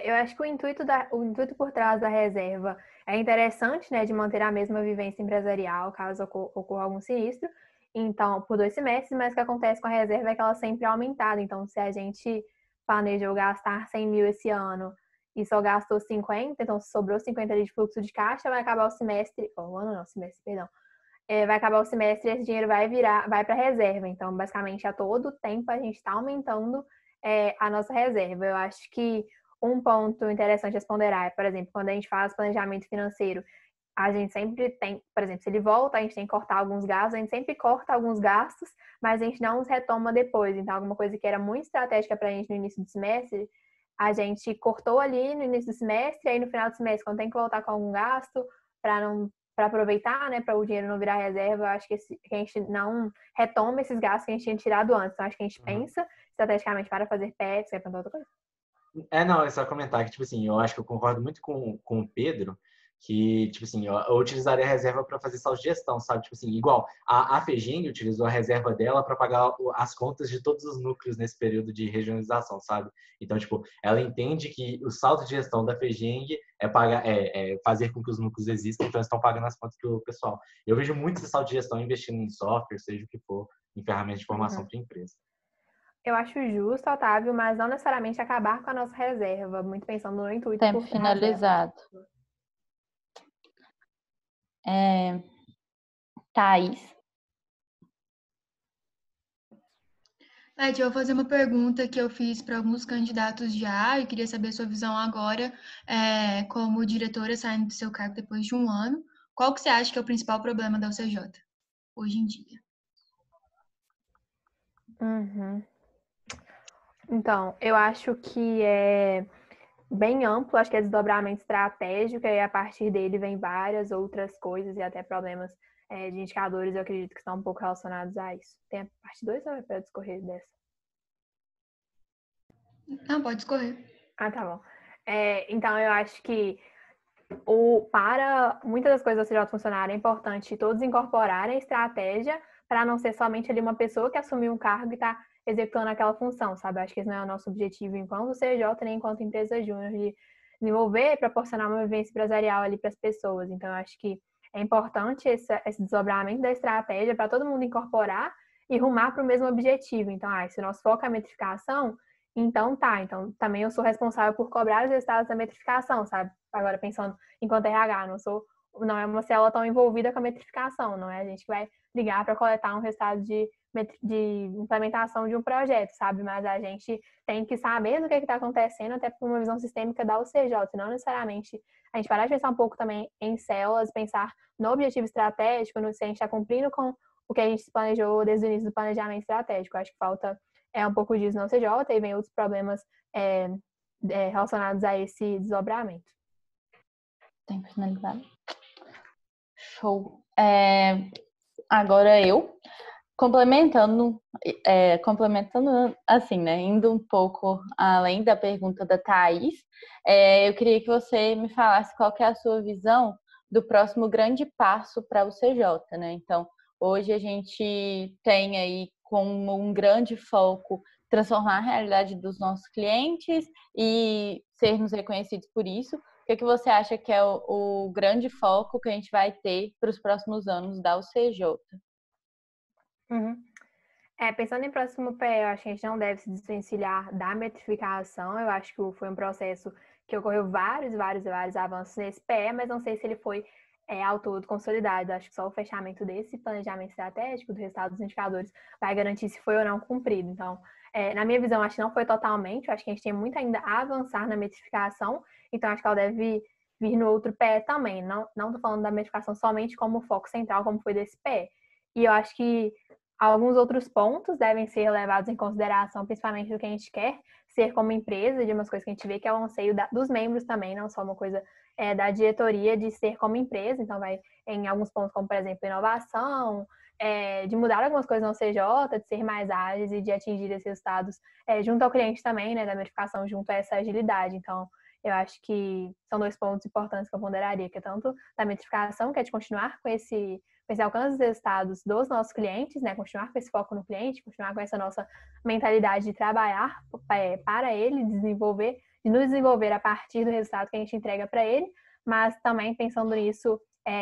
Eu acho que o intuito por trás da reserva é interessante, né, de manter a mesma vivência empresarial, caso ocorra algum sinistro. Então, por 2 semestres, mas o que acontece com a reserva é que ela sempre é aumentada. Então, se a gente planejou gastar 100 mil esse ano e só gastou 50, então se sobrou 50 ali de fluxo de caixa, vai acabar o semestre, vai acabar o semestre e esse dinheiro vai para a reserva. Então, basicamente, a todo tempo a gente está aumentando a nossa reserva. Eu acho que um ponto interessante a ponderar é, por exemplo, quando a gente faz planejamento financeiro, a gente sempre tem, por exemplo, se ele volta, a gente tem que cortar alguns gastos, a gente sempre corta alguns gastos, mas a gente não os retoma depois. Então, alguma coisa que era muito estratégica para a gente no início do semestre, a gente cortou ali no início do semestre, aí no final do semestre, quando tem que voltar com algum gasto, para aproveitar, né, para o dinheiro não virar reserva, eu acho que a gente não retoma esses gastos que a gente tinha tirado antes. Então, acho que a gente pensa estrategicamente para fazer PETs, quer perguntar outra coisa? Não, é só comentar que, tipo assim, eu acho que eu concordo muito com o Pedro, que, tipo assim, eu utilizaria a reserva para fazer saldo de gestão, sabe? Tipo assim, igual a FEGENG utilizou a reserva dela para pagar as contas de todos os núcleos nesse período de regionalização, sabe? Então, tipo, ela entende que o saldo de gestão da FEGENG é fazer com que os núcleos existam, então eles estão pagando as contas do pessoal. Eu vejo muito esse saldo de gestão investindo em software, seja o que for, em ferramentas de formação para a empresa. Eu acho justo, Otávio, mas não necessariamente acabar com a nossa reserva, muito pensando no intuito. Tempo finalizado. Thaís. Leti, eu vou fazer uma pergunta que eu fiz para alguns candidatos já, e queria saber a sua visão agora, como diretora saindo do seu cargo depois de 1 ano. Qual que você acha que é o principal problema da UCJ hoje em dia? Então, eu acho que é bem amplo, acho que é desdobramento estratégico, e a partir dele vem várias outras coisas e até problemas de indicadores, eu acredito que estão um pouco relacionados a isso. Tem a parte 2 ou é para discorrer dessa? Não, pode discorrer. Tá bom. Então, eu acho que para muitas das coisas do CJ funcionarem, é importante todos incorporarem a estratégia para não ser somente ali uma pessoa que assumiu um cargo e está executando aquela função, sabe? Eu acho que esse não é o nosso objetivo enquanto CJ, nem enquanto empresa júnior, de desenvolver e proporcionar uma vivência empresarial ali para as pessoas. Então, eu acho que é importante esse desdobramento da estratégia para todo mundo incorporar e rumar para o mesmo objetivo. Então, se o nosso foco é a metrificação, então então também eu sou responsável por cobrar os resultados da metrificação, sabe? Agora pensando enquanto RH, não é uma célula tão envolvida com a metrificação, não é a gente que vai ligar para coletar um resultado de implementação de um projeto, sabe? Mas a gente tem que saber do que está acontecendo, até por uma visão sistêmica da UCJ, não necessariamente a gente parar de pensar um pouco também em células, pensar no objetivo estratégico, se a gente está cumprindo com o que a gente planejou desde o início do planejamento estratégico. Acho que falta um pouco disso na UCJ e vem outros problemas relacionados a esse desdobramento. Tempo finalizado. Show. Agora eu, complementando assim, né, indo um pouco além da pergunta da Thaís, eu queria que você me falasse qual que é a sua visão do próximo grande passo para o CJ, né? Então, hoje a gente tem aí como um grande foco transformar a realidade dos nossos clientes e sermos reconhecidos por isso. O que você acha que é o grande foco que a gente vai ter para os próximos anos da UCJ? Uhum. Pensando em próximo PE, eu acho que a gente não deve se desvencilhar da metrificação. Eu acho que foi um processo que ocorreu vários avanços nesse PE, mas não sei se ele foi ao todo consolidado. Eu acho que só o fechamento desse planejamento estratégico, do resultado dos indicadores, vai garantir se foi ou não cumprido. Então, na minha visão, acho que não foi totalmente. Eu acho que a gente tem muito ainda a avançar na metrificação. Então, acho que ela deve vir no outro PE também. Não estou falando da metrificação somente como foco central, como foi desse PE. E eu acho que alguns outros pontos devem ser levados em consideração, principalmente do que a gente quer ser como empresa, de umas coisas que a gente vê que é o anseio dos membros também, não só uma coisa da diretoria de ser como empresa. Então, vai em alguns pontos, como, por exemplo, inovação, de mudar algumas coisas no CJ, de ser mais ágeis e de atingir esses resultados junto ao cliente também, né, da verificação junto a essa agilidade. Então, eu acho que são 2 pontos importantes que eu ponderaria, que é tanto da metrificação, que é de continuar com esse alcance dos resultados dos nossos clientes, né? Continuar com esse foco no cliente, continuar com essa nossa mentalidade de trabalhar para ele, de nos desenvolver a partir do resultado que a gente entrega para ele, mas também pensando nisso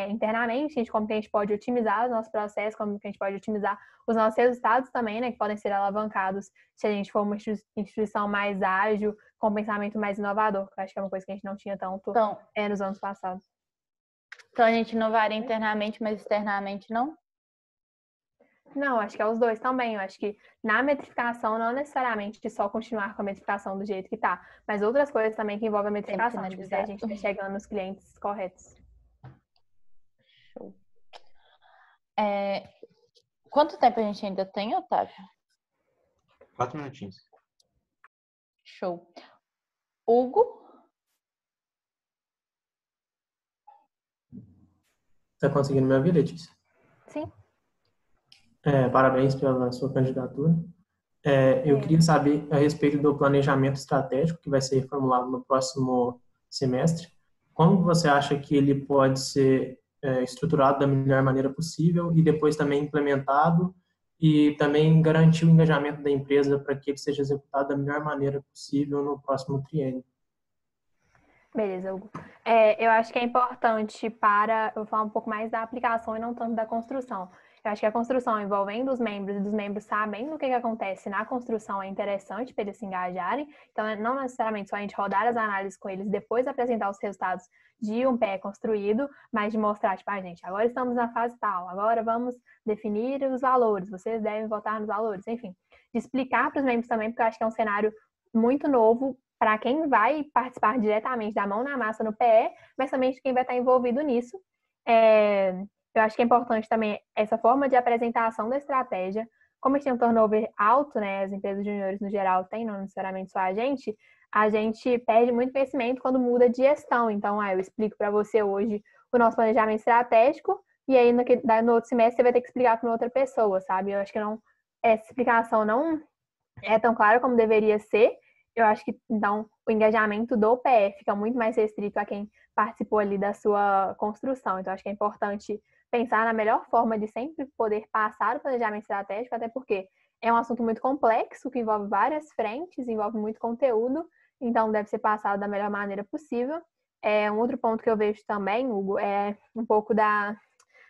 internamente, como que a gente pode otimizar os nossos processos, como que a gente pode otimizar os nossos resultados também, né? Que podem ser alavancados se a gente for uma instituição mais ágil, com um pensamento mais inovador, que eu acho que é uma coisa que a gente não tinha tanto nos anos passados. Então, a gente inovaria internamente, mas externamente não? Não, acho que é os dois também. Eu acho que na metrificação, não necessariamente só continuar com a metrificação do jeito que está, mas outras coisas também que envolvem a metrificação, tipo, se a gente está chegando nos clientes corretos. Show. Quanto tempo a gente ainda tem, Otávio? 4 minutinhos. Show. Hugo? Tá conseguindo me ouvir, Letícia? Sim. Parabéns pela sua candidatura. Eu queria saber a respeito do planejamento estratégico que vai ser reformulado no próximo semestre. Como você acha que ele pode ser estruturado da melhor maneira possível e depois também implementado e também garantir o engajamento da empresa para que ele seja executado da melhor maneira possível no próximo triênio? Beleza, Hugo. Eu acho que é importante eu vou falar um pouco mais da aplicação e não tanto da construção. Eu acho que a construção envolvendo os membros e dos membros sabendo o que acontece na construção é interessante para eles se engajarem. Então, não necessariamente só a gente rodar as análises com eles, depois apresentar os resultados de um PE construído, mas de mostrar, tipo, gente, agora estamos na fase tal, agora vamos definir os valores, vocês devem votar nos valores, enfim. De explicar para os membros também, porque eu acho que é um cenário muito novo para quem vai participar diretamente da mão na massa no PE, mas também de quem vai estar envolvido nisso. Eu acho que é importante também essa forma de apresentação da estratégia. Como a gente tem um turnover alto, né, as empresas juniores no geral têm, não necessariamente só a gente perde muito conhecimento quando muda de gestão. Então, eu explico para você hoje o nosso planejamento estratégico e aí no outro semestre você vai ter que explicar para uma outra pessoa, sabe? Eu acho que essa explicação não é tão clara como deveria ser. Eu acho que, então, o engajamento do PE fica muito mais restrito a quem participou ali da sua construção. Então, acho que é importante pensar na melhor forma de sempre poder passar o planejamento estratégico, até porque é um assunto muito complexo, que envolve várias frentes, envolve muito conteúdo, então deve ser passado da melhor maneira possível. Um outro ponto que eu vejo também, Hugo, é um pouco da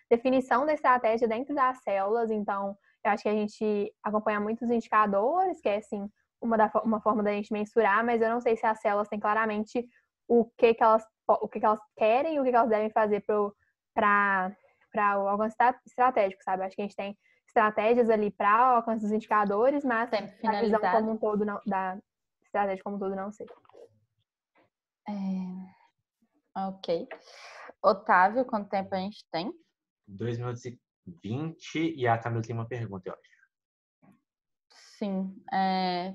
definição da estratégia dentro das células. Então, eu acho que a gente acompanha muitos indicadores, que é assim, uma forma da gente mensurar, mas eu não sei se as células têm claramente o que elas querem e o que elas devem fazer para o alcance estratégico, sabe? Acho que a gente tem estratégias ali para o alcance dos indicadores, mas a visão como um todo da estratégia como um todo não sei. Ok. Otávio, quanto tempo a gente tem? 2 minutos e 20 e a Camila tem uma pergunta, eu acho. Sim.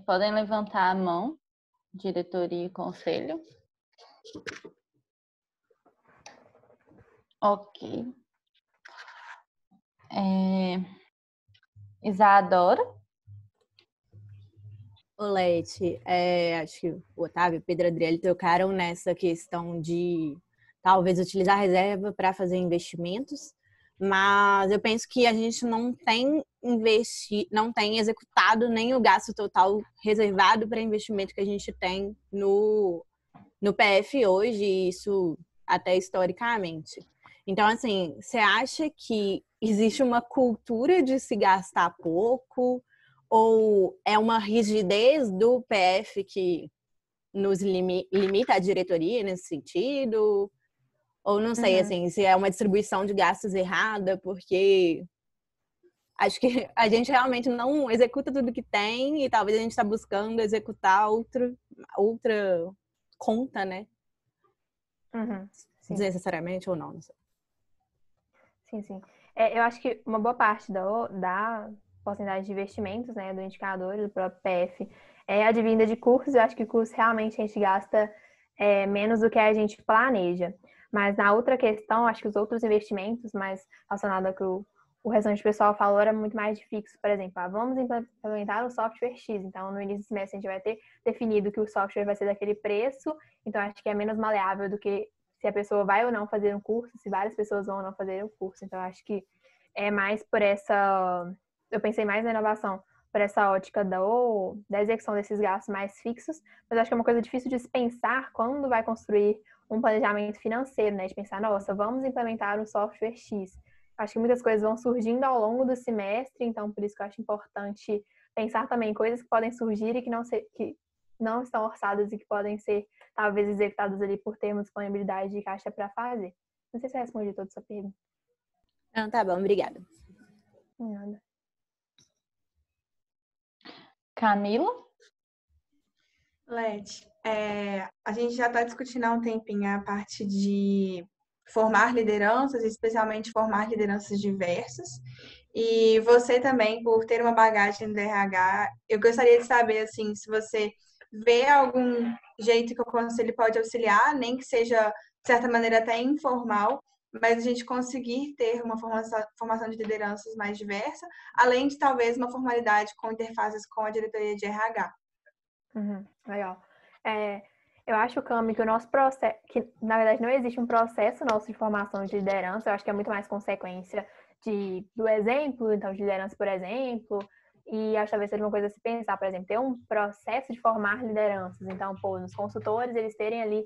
Podem levantar a mão, diretoria e conselho. Ok. Isadora? Olete, acho que o Otávio e o Pedro Adriele tocaram nessa questão de talvez utilizar a reserva para fazer investimentos, mas eu penso que a gente não tem executado nem o gasto total reservado para investimento que a gente tem no PF hoje, isso até historicamente. Então, assim, você acha que existe uma cultura de se gastar pouco? Ou é uma rigidez do PF que nos limita a diretoria nesse sentido? Ou não sei, assim, se é uma distribuição de gastos errada, porque acho que a gente realmente não executa tudo que tem e talvez a gente está buscando executar outra conta, né? Desnecessariamente ou não sei. Sim. Eu acho que uma boa parte da porcentagem de investimentos, né, do indicador do próprio PF é advinda de cursos. Eu acho que cursos realmente a gente gasta menos do que a gente planeja. Mas na outra questão, acho que os outros investimentos mais relacionados ao que o restante do pessoal falou era muito mais de fixo. Por exemplo, vamos implementar um software X. Então, no início do semestre, a gente vai ter definido que o software vai ser daquele preço. Então, acho que é menos maleável do que se a pessoa vai ou não fazer um curso, se várias pessoas vão ou não fazer um curso. Então, acho que é mais por essa... Eu pensei mais na inovação por essa ótica da execução desses gastos mais fixos, mas acho que é uma coisa difícil de se pensar quando vai construir um planejamento financeiro, né? De pensar, nossa, vamos implementar um software X. Acho que muitas coisas vão surgindo ao longo do semestre, então por isso que eu acho importante pensar também coisas que podem surgir e que não estão orçadas e que podem ser, talvez, executadas ali por termos disponibilidade de caixa para fazer. Não sei se eu respondi toda a sua pergunta. Não, tá bom, obrigada. Nada. Camila? Leti, a gente já está discutindo há um tempinho a parte de formar lideranças, especialmente formar lideranças diversas. E você também, por ter uma bagagem do RH, eu gostaria de saber, assim, se você vê algum jeito que o conselho pode auxiliar, nem que seja, de certa maneira, até informal, mas a gente conseguir ter uma formação de lideranças mais diversa, além de, talvez, uma formalidade com interfaces com a diretoria de RH. Legal. Eu acho, Cami, que o nosso processo, que na verdade não existe um processo nosso de formação de liderança, eu acho que é muito mais consequência do exemplo, então de liderança, por exemplo, e acho que talvez seja uma coisa a se pensar, por exemplo, ter um processo de formar lideranças, então, nos consultores, eles terem ali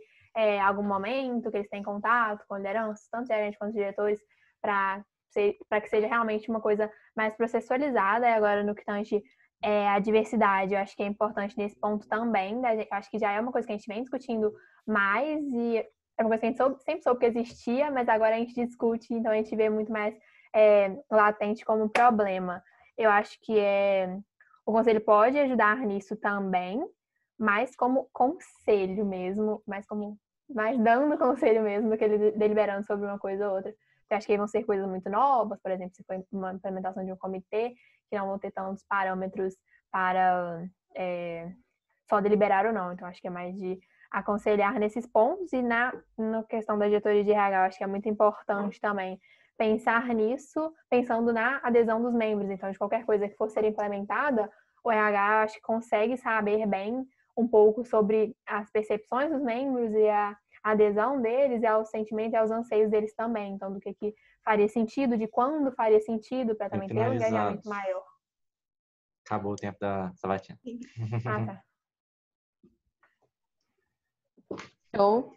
algum momento que eles têm contato com lideranças, tanto gerentes quanto diretores, para que seja realmente uma coisa mais processualizada. E agora, no que tange a diversidade, eu acho que é importante nesse ponto também, né? Eu acho que já é uma coisa que a gente vem discutindo mais e é uma coisa que a gente sempre soube que existia, mas agora a gente discute, então a gente vê muito mais latente como problema. Eu acho que o conselho pode ajudar nisso também, mais como conselho mesmo, mais dando conselho mesmo do que deliberando sobre uma coisa ou outra. Eu acho que vão ser coisas muito novas, por exemplo, se for uma implementação de um comitê, que não vão ter tantos parâmetros para só deliberar ou não. Então, acho que é mais de aconselhar nesses pontos. E na questão da diretoria de RH, eu acho que é muito importante também pensar nisso, pensando na adesão dos membros. Então, de qualquer coisa que for ser implementada, o RH acho que consegue saber bem um pouco sobre as percepções dos membros e a adesão deles e aos sentimentos e aos anseios deles também. Então, do que faria sentido, de quando faria sentido, para também ter um engajamento maior. Acabou o tempo da sabatina. Tá. Show.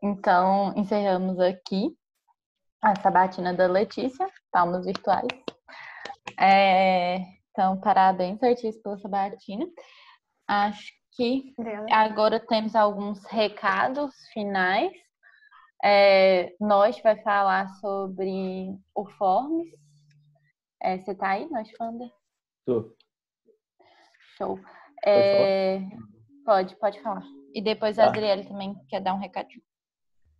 Então, encerramos aqui a sabatina da Letícia, palmas virtuais. Então, parabéns, Letícia, pela sabatina. Acho que agora temos alguns recados finais. Nós vai falar sobre o Forms. Você tá aí, nós, Fander? Tô. Show. Pode Pode falar. E depois Tá. a Adriele também quer dar um recadinho.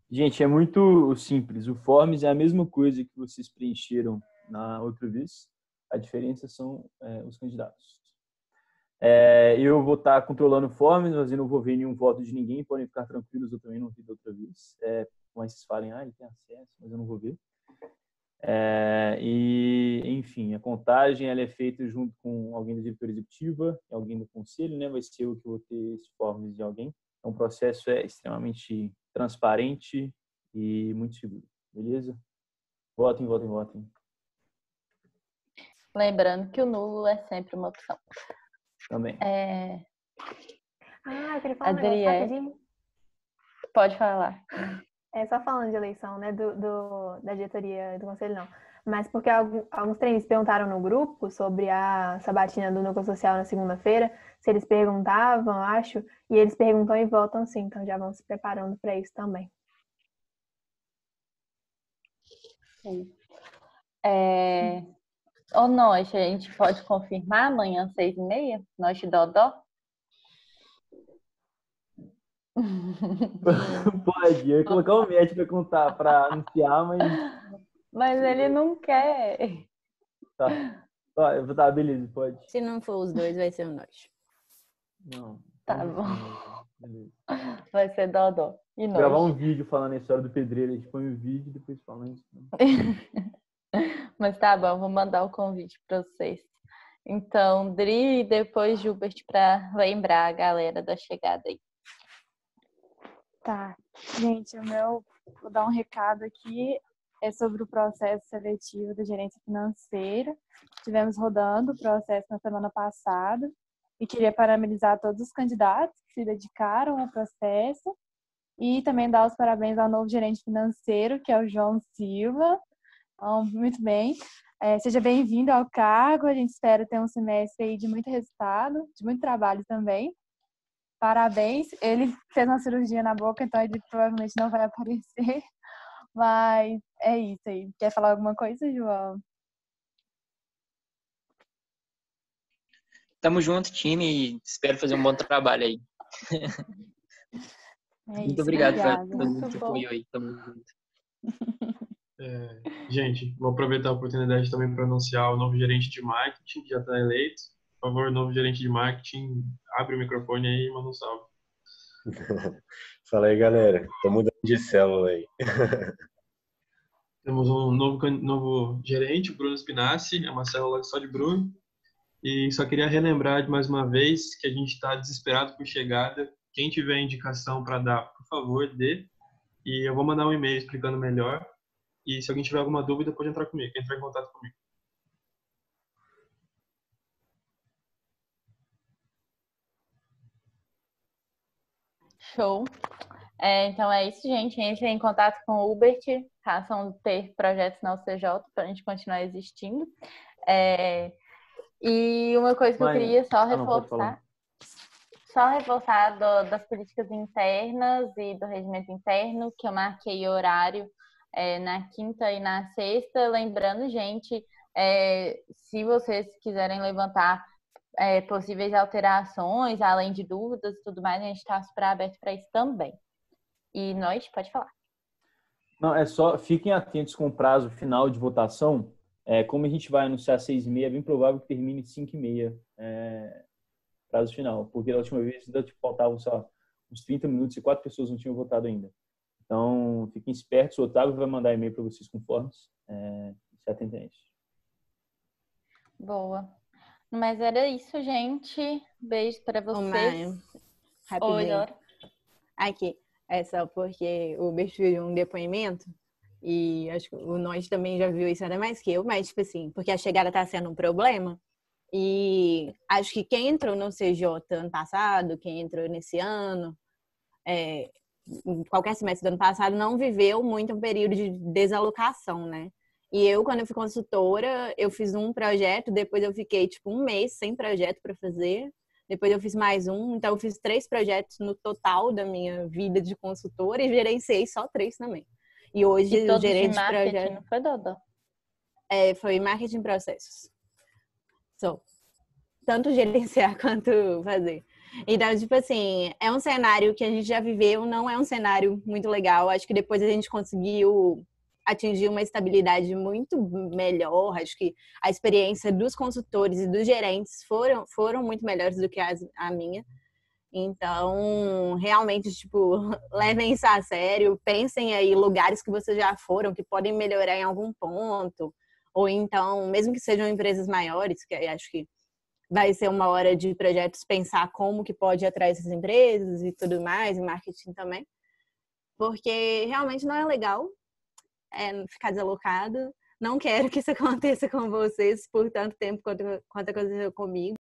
Gente, é muito simples. O Forms é a mesma coisa que vocês preencheram na outra vez. A diferença são os candidatos. Eu vou estar controlando o Forms, mas eu não vou ver nenhum voto de ninguém. Podem ficar tranquilos, eu também não vi da outra vez. Mas vocês falem, ele tem acesso, mas eu não vou ver. Enfim, a contagem ela é feita junto com alguém da diretoria executiva, alguém do conselho, né? Vai ser eu que vou ter esse Forms de alguém. É um processo extremamente transparente e muito seguro. Beleza? Votem. Lembrando que o nulo é sempre uma opção. Também. Eu queria falar um negócio rapidinho. Pode falar. Só falando de eleição, né, da diretoria do conselho, não. Mas porque alguns treinistas perguntaram no grupo sobre a sabatina do Núcleo Social na segunda-feira, se eles perguntavam, acho, e eles perguntam e votam sim, então já vão se preparando para isso também. Sim. Nós, a gente pode confirmar amanhã, 6h30? Nós de Dodó? Pode, eu ia colocar o Matt para contar, para anunciar, mas... Mas ele não quer. Tá, beleza, pode. Se não for os dois, vai ser o nós. Não. Tá bom. Vai ser Dodó. E nós? Gravar um vídeo falando a história do pedreiro, a gente põe o vídeo e depois fala isso. Mas tá bom, vou mandar o convite para vocês. Então, Dri e depois Gilbert para lembrar a galera da chegada aí. Tá. Gente, vou dar um recado aqui. É sobre o processo seletivo da gerência financeira. Estivemos rodando o processo na semana passada e queria parabenizar todos os candidatos que se dedicaram ao processo e também dar os parabéns ao novo gerente financeiro, que é o João Silva. Muito bem. Seja bem-vindo ao cargo. A gente espera ter um semestre aí de muito resultado, de muito trabalho também. Parabéns. Ele fez uma cirurgia na boca, então ele provavelmente não vai aparecer. Mas é isso aí. Quer falar alguma coisa, João? Tamo junto, time, e espero fazer um bom trabalho aí. Muito obrigado por todo mundo que apoiou aí. Tamo junto. Gente, vou aproveitar a oportunidade também para anunciar o novo gerente de marketing, que já está eleito. Por favor, novo gerente de marketing, abre o microfone aí e manda um salve. Fala aí, galera. Tô mudando de célula aí. Temos um novo gerente, o Bruno Spinassi, é uma célula só de Bruno. E só queria relembrar de mais uma vez que a gente está desesperado por chegada. Quem tiver indicação para dar, por favor, dê. E eu vou mandar um e-mail explicando melhor. E se alguém tiver alguma dúvida, pode entrar em contato comigo. Show. Então é isso, gente. Entre em contato com o Hubert, façam ter projetos na UCJ para a gente continuar existindo. E uma coisa que eu queria só reforçar das políticas internas e do regimento interno, que eu marquei horário na quinta e na sexta. Lembrando, gente, se vocês quiserem levantar possíveis alterações, além de dúvidas e tudo mais, a gente está super aberto para isso também. E nós, pode falar. Não, fiquem atentos com o prazo final de votação. Como a gente vai anunciar 6h30, é bem provável que termine 5h30, prazo final. Porque da última vez ainda faltavam só uns 30 minutos e 4 pessoas não tinham votado ainda. Então, fiquem espertos. O Otávio vai mandar e-mail para vocês com formas. Se atentem a isso. Boa. Mas era isso, gente. Beijo para vocês. Rapidinho. Oi, Dora. Aqui. É só porque o Hubert viu um depoimento e acho que o nós também já viu isso, ainda mais que eu, mas tipo assim, porque a chegada tá sendo um problema e acho que quem entrou no CJ ano passado, quem entrou nesse ano, em qualquer semestre do ano passado, não viveu muito um período de desalocação, né? E eu, quando eu fui consultora, eu fiz um projeto, depois eu fiquei, tipo, um mês sem projeto para fazer, depois eu fiz mais um, então eu fiz 3 projetos no total da minha vida de consultora e gerenciei só 3 também. E hoje E o todos gerente de de marketing, projeto... não foi, Dodô? Foi marketing e processos. Tanto gerenciar quanto fazer. Então, tipo assim, é um cenário que a gente já viveu, não é um cenário muito legal. Acho que depois a gente conseguiu atingir uma estabilidade muito melhor. Acho que a experiência dos consultores e dos gerentes foram muito melhores do que a minha. Então, realmente, tipo, levem isso a sério. Pensem aí lugares que vocês já foram, que podem melhorar em algum ponto. Ou então, mesmo que sejam empresas maiores, que acho que vai ser uma hora de projetos pensar como que pode atrair essas empresas e tudo mais, e marketing também. Porque realmente não é legal ficar desalocado. Não quero que isso aconteça com vocês por tanto tempo quanto aconteceu comigo.